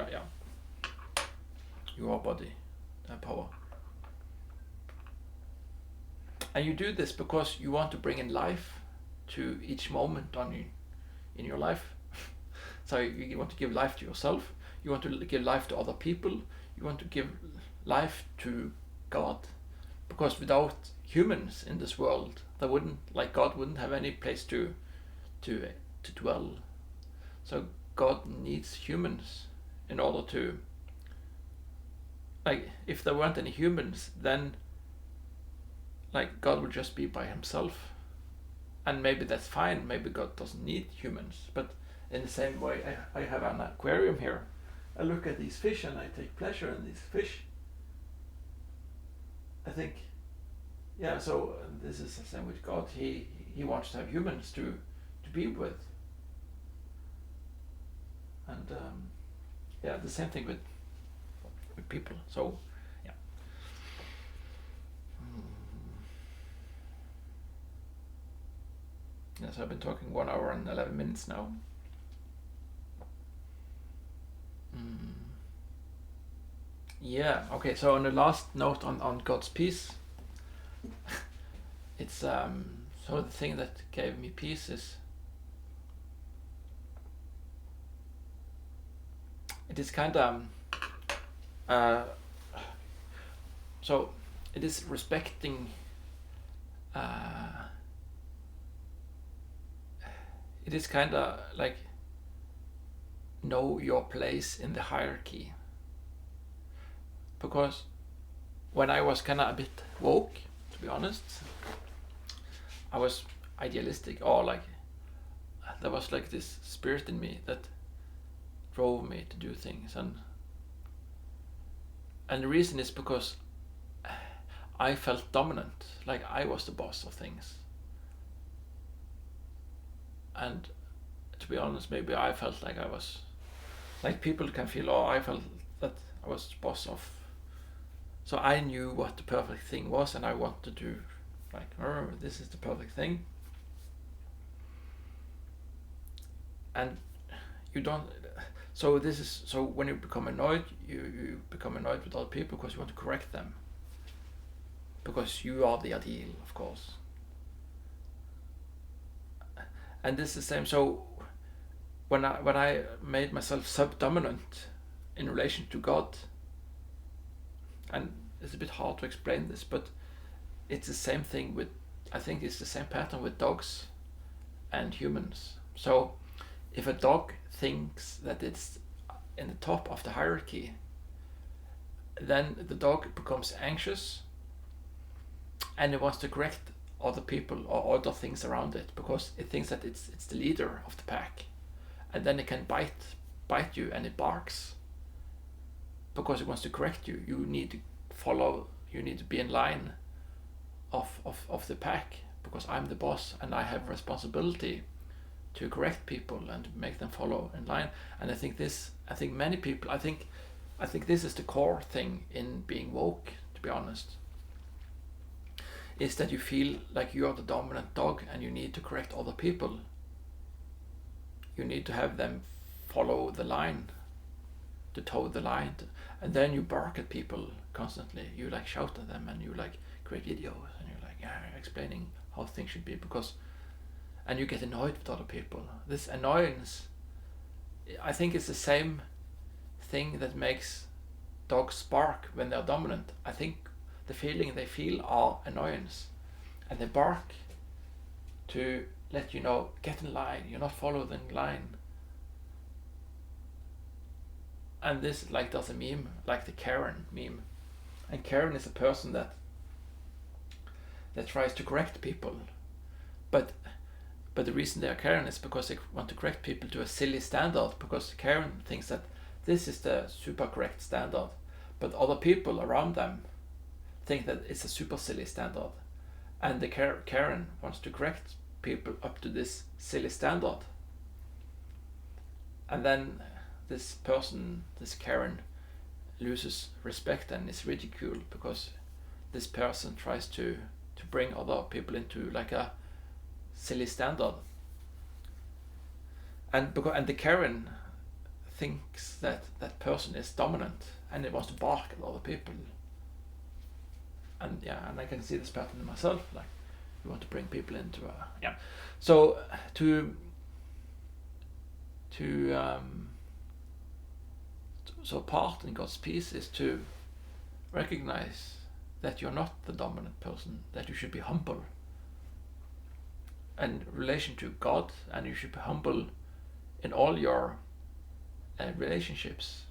you are body and power. And you do this because you want to bring in life to each moment in your life. So you want to give life to yourself. You want to give life to other people. You want to give life to God. Because without humans in this world, God wouldn't have any place to dwell. So God needs humans in order to, if there weren't any humans, then God would just be by himself. And maybe that's fine. Maybe God doesn't need humans. But in the same way, I have an aquarium here. I look at these fish and I take pleasure in these fish. I think, so this is the same with God. He wants to have humans to be with. And the same thing with people. So, yeah. Yes, I've been talking 1 hour and 11 minutes now. Yeah, okay, so on the last note on God's peace, it's so the thing that gave me peace is it is kind of so it is respecting it is kind of like know your place in the hierarchy. Because when I was kind of a bit woke, to be honest, I was idealistic, or there was this spirit in me that drove me to do things, and the reason is because I felt dominant, like I was the boss of things. And to be honest, maybe I felt like I was, people can feel, I felt that I was the boss of. So I knew what the perfect thing was, and I wanted to this is the perfect thing. And you don't, so when you become annoyed, you become annoyed with other people because you want to correct them. Because you are the ideal, of course. And this is the same, so when I made myself subdominant in relation to God, and it's a bit hard to explain this, but it's the same thing I think it's the same pattern with dogs and humans. So if a dog thinks that it's in the top of the hierarchy, then the dog becomes anxious and it wants to correct other people or other things around it because it thinks that it's the leader of the pack, and then it can bite you, and it barks because it wants to correct you. You need to follow, you need to be in line of the pack, because I'm the boss and I have responsibility to correct people and make them follow in line. And I think many people, I think this is the core thing in being woke, to be honest, is that you feel like you are the dominant dog and you need to correct other people. You need to have them follow the line, to toe the line, and then you bark at people constantly. You shout at them, and you create videos, and you're explaining how things should be, and you get annoyed with other people. This annoyance, I think, is the same thing that makes dogs bark when they're dominant. I think the feeling they feel are annoyance, and they bark to let you know, get in line, you're not following line. And this, there's a meme, the Karen meme. And Karen is a person that tries to correct people. But the reason they are Karen is because they want to correct people to a silly standard, because Karen thinks that this is the super correct standard. but other people around them think that it's a super silly standard, and the Karen wants to correct people up to this silly standard. And then this person, this Karen, loses respect and is ridiculed because this person tries to bring other people into like a silly standard. And the Karen thinks that that person is dominant and it wants to bark at other people. And and I can see this pattern in myself, like you want to bring people into a So so part in God's peace is to recognize that you're not the dominant person, that you should be humble in relation to God, and you should be humble in all your relationships.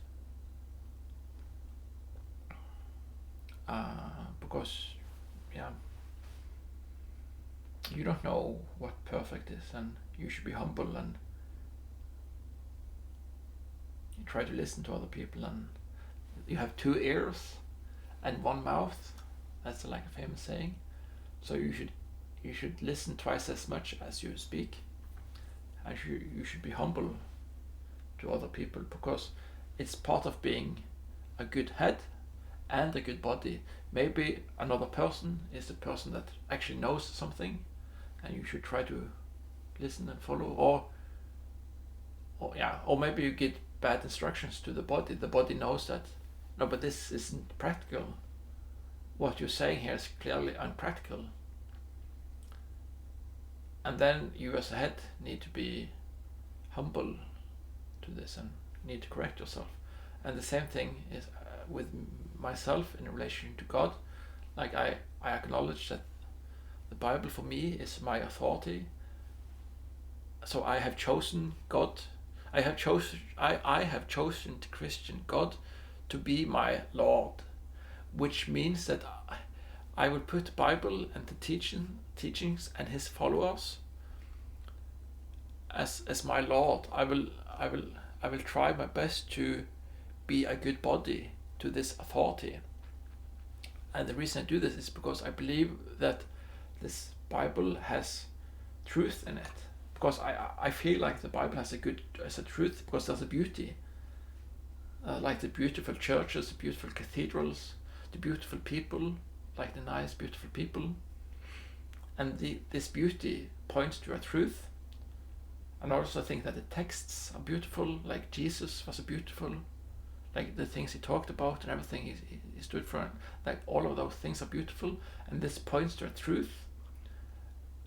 Because you don't know what perfect is, and you should be humble, and you try to listen to other people, and you have 2 ears and 1 mouth. That's like a famous saying. So you should listen twice as much as you speak, and you should be humble to other people, because it's part of being a good head and a good body. Maybe another person is the person that actually knows something, and you should try to listen and follow, or maybe you give bad instructions to the body. The body knows that, no, but this isn't practical. What you're saying here is clearly unpractical. And then you as a head need to be humble to this and need to correct yourself. And the same thing is with myself in relation to God. Like I acknowledge that the Bible for me is my authority. So I have chosen God. I have chosen the Christian God to be my Lord, which means that I will put the Bible and the teachings and his followers as my Lord. I will try my best to be a good body to this authority. And the reason I do this is because I believe that this Bible has truth in it. Because I feel like the Bible has a truth, because there's a beauty. Like the beautiful churches, the beautiful cathedrals, the beautiful people, like the nice, beautiful people. And this beauty points to a truth. And I also think that the texts are beautiful, like Jesus was beautiful, like the things he talked about and everything he stood for, like all of those things are beautiful, and this points to a truth.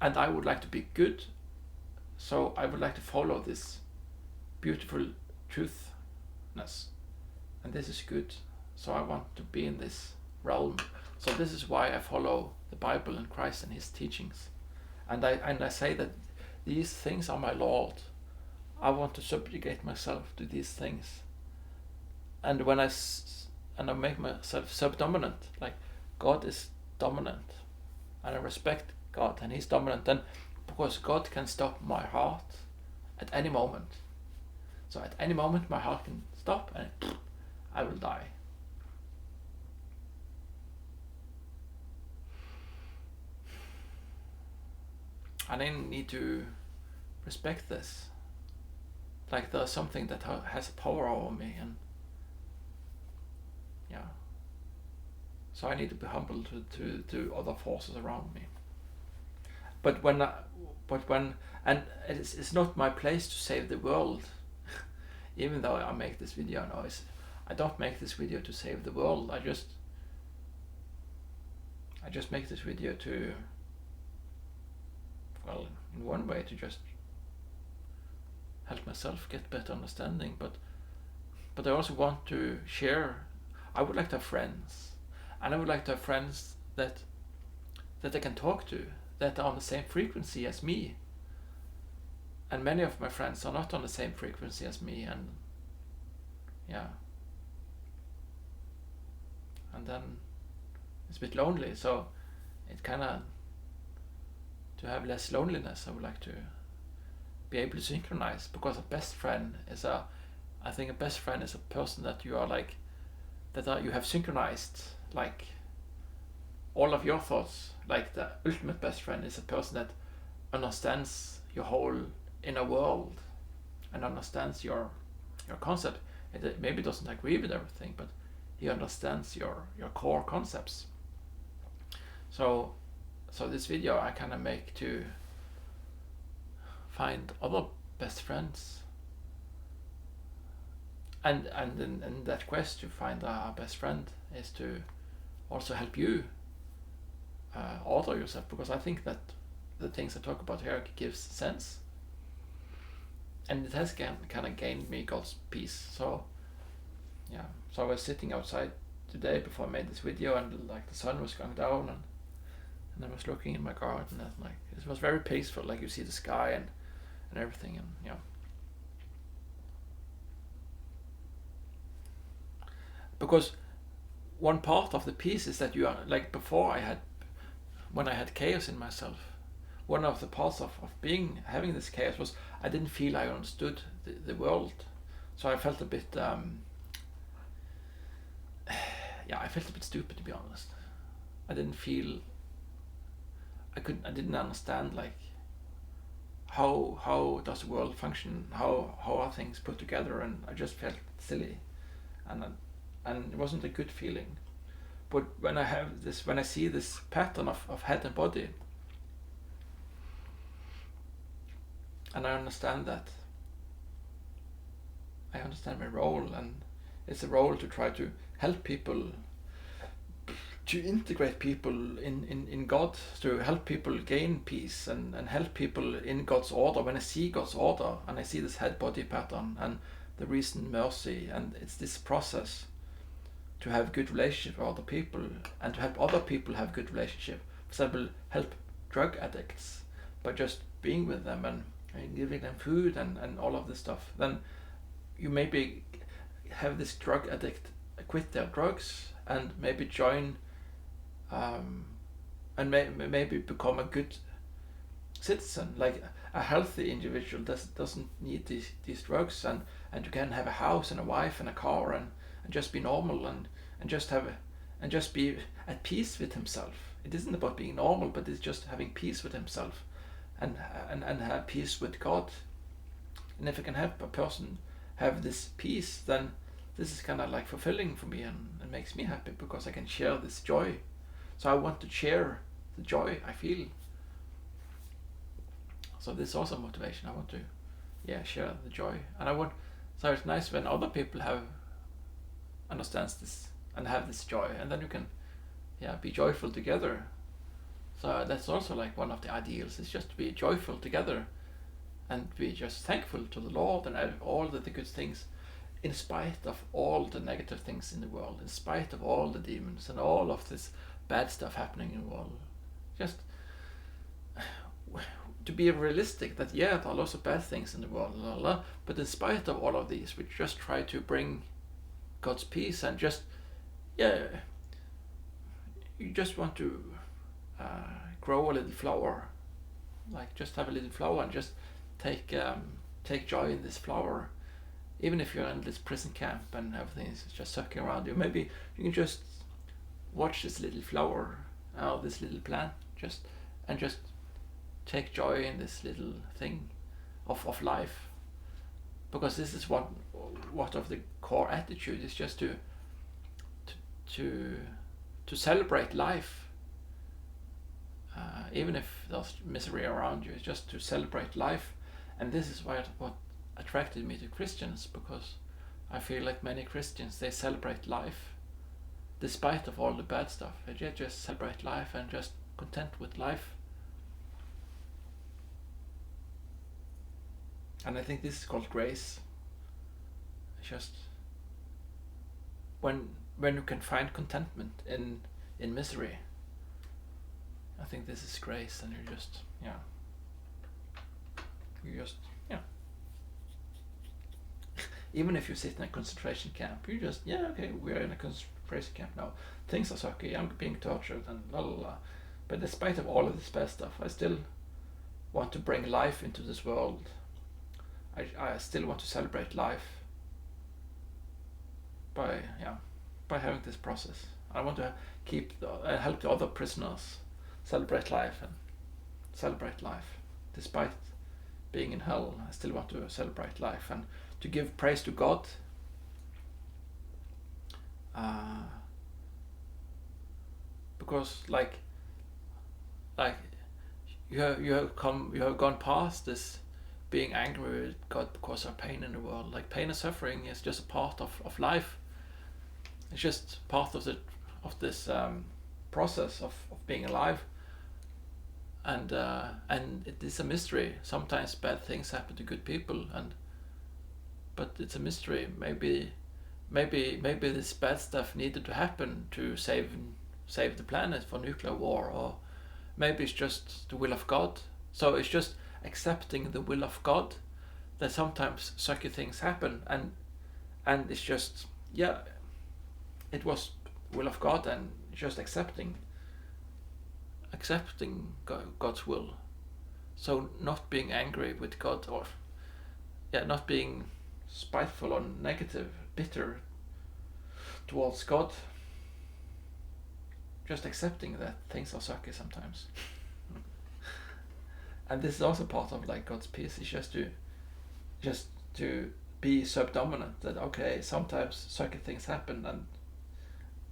And I would like to be good, so I would like to follow this beautiful truthness, and this is good, so I want to be in this realm. So this is why I follow the Bible and Christ and his teachings, and I say that these things are my Lord. I want to subjugate myself to these things, and when I make myself subdominant, like God is dominant, and I respect God and he's dominant, then because God can stop my heart at any moment. So at any moment my heart can stop and I will die. And I need to respect this. Like there's something that has power over me, and so I need to be humble to other forces around me. But and it's not my place to save the world. Even though I make this video now, I don't make this video to save the world. I just make this video to, well, in one way to just help myself get better understanding, but I also want to share. I would like to have friends, and I would like to have friends that I can talk to, that are on the same frequency as me. And many of my friends are not on the same frequency as me, and and then it's a bit lonely. So it kind of, to have less loneliness, I would like to be able to synchronize, because a best friend is I think a best friend is a person that you are like you have synchronized like all of your thoughts. Like the ultimate best friend is a person that understands your whole inner world and understands your concept. It maybe doesn't agree with everything, but he understands your core concepts. So this video I kind of make to find other best friends, and in that quest to find a best friend is to also help you order yourself, because I think that the things I talk about here gives sense, and it has kind of gained me God's peace. So yeah, so I was sitting outside today before I made this video, and like the sun was going down, and I was looking in my garden, and like it was very peaceful. Like you see the sky and everything, and yeah. Because one part of the peace is that you are like, before when I had chaos in myself, one of the parts of having this chaos was I didn't feel I understood the world. So I felt a bit I felt a bit stupid, to be honest. I didn't feel I didn't understand like how does the world function, how are things put together, and I just felt silly, and it wasn't a good feeling. But when I see this pattern of head and body, and I understand my role, and it's a role to try to help people, to integrate people in God, to help people gain peace and help people in God's order. When I see God's order and I see this head-body pattern and the reason mercy, and it's this process to have good relationship with other people and to help other people have good relationship. For example, help drug addicts by just being with them and giving them food and all of this stuff. Then you maybe have this drug addict quit their drugs and maybe join and maybe become a good citizen, like a healthy individual doesn't need these drugs, and you can have a house and a wife and a car and just be normal and just be at peace with himself. It isn't about being normal, but it's just having peace with himself and have peace with God. And if I can help a person have this peace, then this is kind of like fulfilling for me, and it makes me happy because I can share this joy. So I want to share the joy I feel. So this is also motivation. I want to share the joy, and so it's nice when other people understands this and have this joy, and then you can be joyful together. So that's also like one of the ideals, is just to be joyful together and be just thankful to the Lord and all the good things, in spite of all the negative things in the world, in spite of all the demons and all of this bad stuff happening in the world. Just to be realistic that there are lots of bad things in the world, but in spite of all of these, we just try to bring God's peace, and just you just want to grow a little flower, like just have a little flower and just take joy in this flower. Even if you're in this prison camp and everything is just sucking around you, maybe you can just watch this little flower, this little plant, just take joy in this little thing of life. Because this is what of the core attitude is, just to celebrate life, even if there's misery around you. It's just to celebrate life, and this is what attracted me to Christians, because I feel like many Christians, they celebrate life despite of all the bad stuff. They just celebrate life and just content with life. And I think this is called grace. It's just when you can find contentment in misery, I think this is grace, and you just even if you sit in a concentration camp, you just okay, we're in a concentration camp now. Things are sucky. I'm being tortured and la la la. But despite of all of this bad stuff, I still want to bring life into this world. I still want to celebrate life by by having this process. I want to help the other prisoners celebrate life and celebrate life. Despite being in hell, I still want to celebrate life and to give praise to God. Because like you have gone past this being angry with God because of pain in the world. Like pain and suffering is just a part of life. It's just part of this process of being alive. And it is a mystery. Sometimes bad things happen to good people, but it's a mystery. Maybe this bad stuff needed to happen to save the planet for nuclear war, or maybe it's just the will of God. So it's just accepting the will of God that sometimes sucky things happen, and it's just, yeah, it was the will of God, and just accepting God's will. So not being angry with God, or not being spiteful or negative, bitter towards God. Just accepting that things are sucky sometimes. And this is also part of like God's peace. It's just to be subdominant, that okay, sometimes sucky things happen and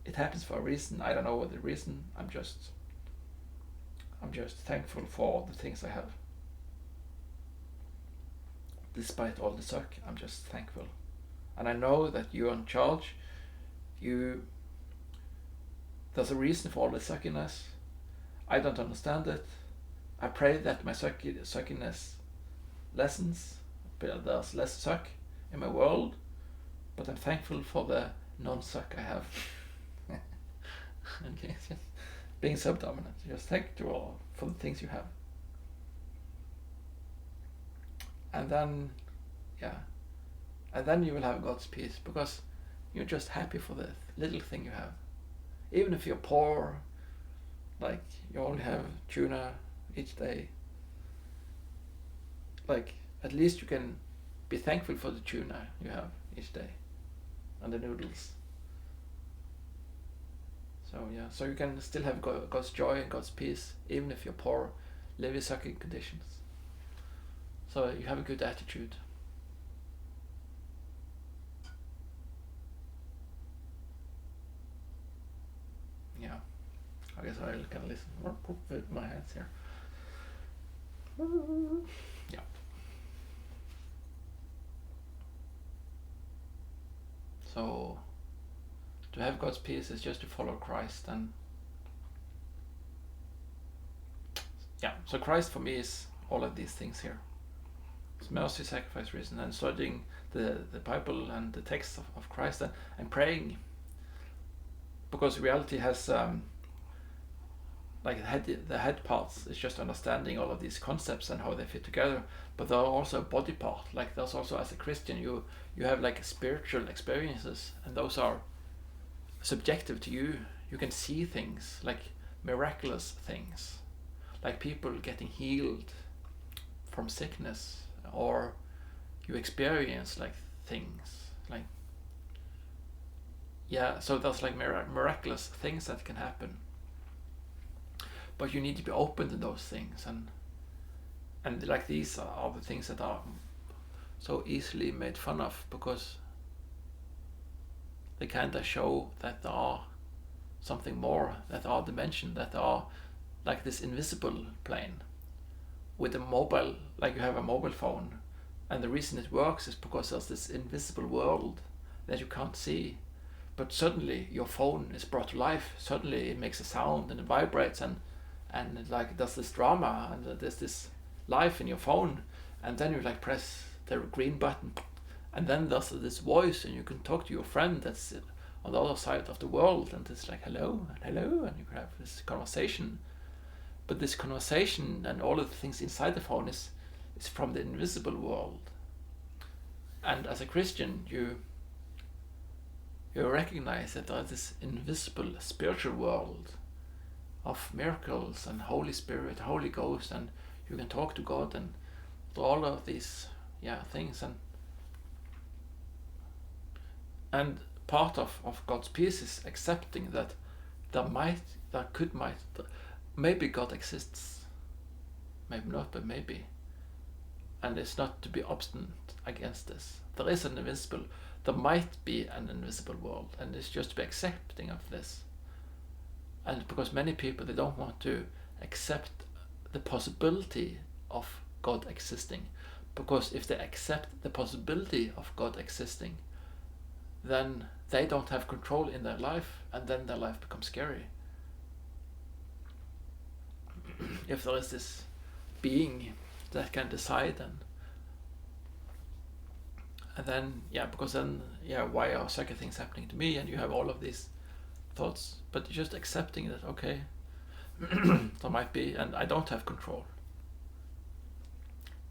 it happens for a reason. I don't know what the reason. I'm just thankful for the things I have. Despite all the suck, I'm just thankful. And I know that you're in charge. There's a reason for all the suckiness. I don't understand it. I pray that my suckiness lessens. There's less suck in my world, but I'm thankful for the non-suck I have. Okay, just being subdominant. Just thankful for the things you have. And then you will have God's peace, because you're just happy for the little thing you have. Even if you're poor, like you only have tuna each day, like at least you can be thankful for the tuna you have each day and the noodles. So you can still have God's joy and God's peace, even if you're poor, live in sucky conditions. So you have a good attitude. Yeah, I guess I can listen with my hands here. Yeah. So to have God's peace is just to follow Christ, and so Christ for me is all of these things here. It's mercy, sacrifice, reason, and studying the Bible and the text of Christ, and praying, because reality has like the head parts is just understanding all of these concepts and how they fit together, but there are also a body part. Like there's also, as a Christian, you have like spiritual experiences, and those are subjective to you. You can see things, like miraculous things, like people getting healed from sickness, or you experience like things like, so there's like miraculous things that can happen, but you need to be open to those things, and like these are the things that are so easily made fun of, because they kind of show that there are something more, that are dimension, that are like this invisible plane with a mobile, like you have a mobile phone, and the reason it works is because there's this invisible world that you can't see, but suddenly your phone is brought to life. Suddenly it makes a sound and it vibrates, and like there's this drama, and there's this life in your phone, and then you like press the green button, and then there's this voice, and you can talk to your friend that's on the other side of the world, and it's like hello, and you can have this conversation. But this conversation and all of the things inside the phone is from the invisible world. And as a Christian, you recognize that there is this invisible spiritual world of miracles and Holy Spirit, Holy Ghost, and you can talk to God and all of these things, and part of God's peace is accepting that maybe God exists, maybe not, but maybe. And it's not to be obstinate against this. There might be an invisible world, and it's just to be accepting of this. And because many people, they don't want to accept the possibility of God existing, because if they accept the possibility of God existing, then they don't have control in their life, and then their life becomes scary. If there is this being that can decide, and then because then why are certain things happening to me? And you have all of these thoughts, but just accepting that, okay, there might be, and I don't have control.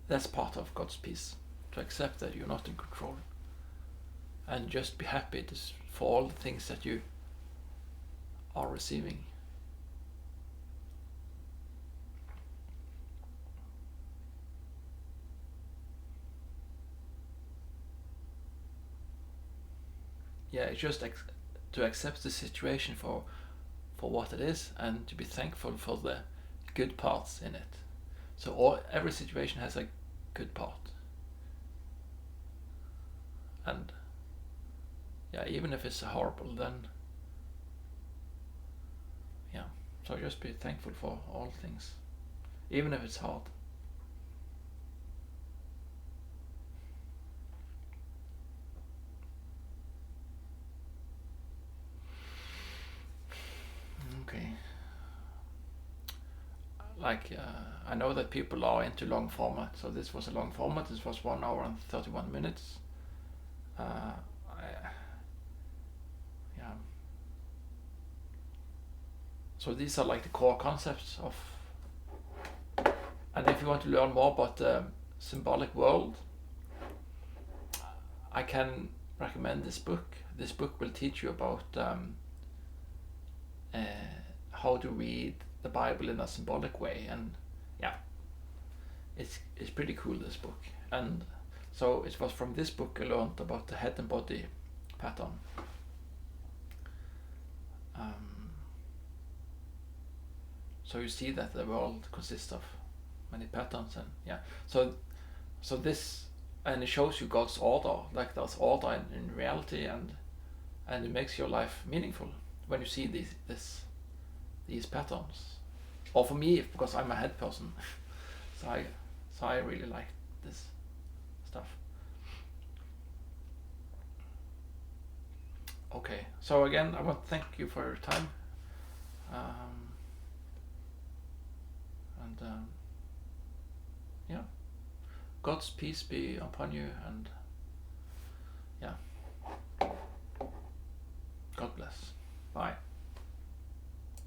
That's part of God's peace, to accept that you're not in control, and just be happy for all the things that you are receiving. It's just to accept the situation for what it is, and to be thankful for the good parts in it. So every situation has a good part, and even if it's horrible, then so just be thankful for all things, even if it's hard. Okay. I know that people are into long format, so this was a long format. This was 1 hour and 31 minutes. So these are like the core concepts of, and if you want to learn more about the symbolic world, I can recommend this book. This book will teach you about how to read the Bible in a symbolic way, and it's pretty cool, this book. And so it was from this book I learned about the head and body pattern. So you see that the world consists of many patterns, and so this, and it shows you God's order, like there's order in reality, and it makes your life meaningful when you see these patterns. Or for me, because I'm a head person, so I really like this stuff. Okay, so again, I want to thank you for your time. God's peace be upon you, and God bless. Bye.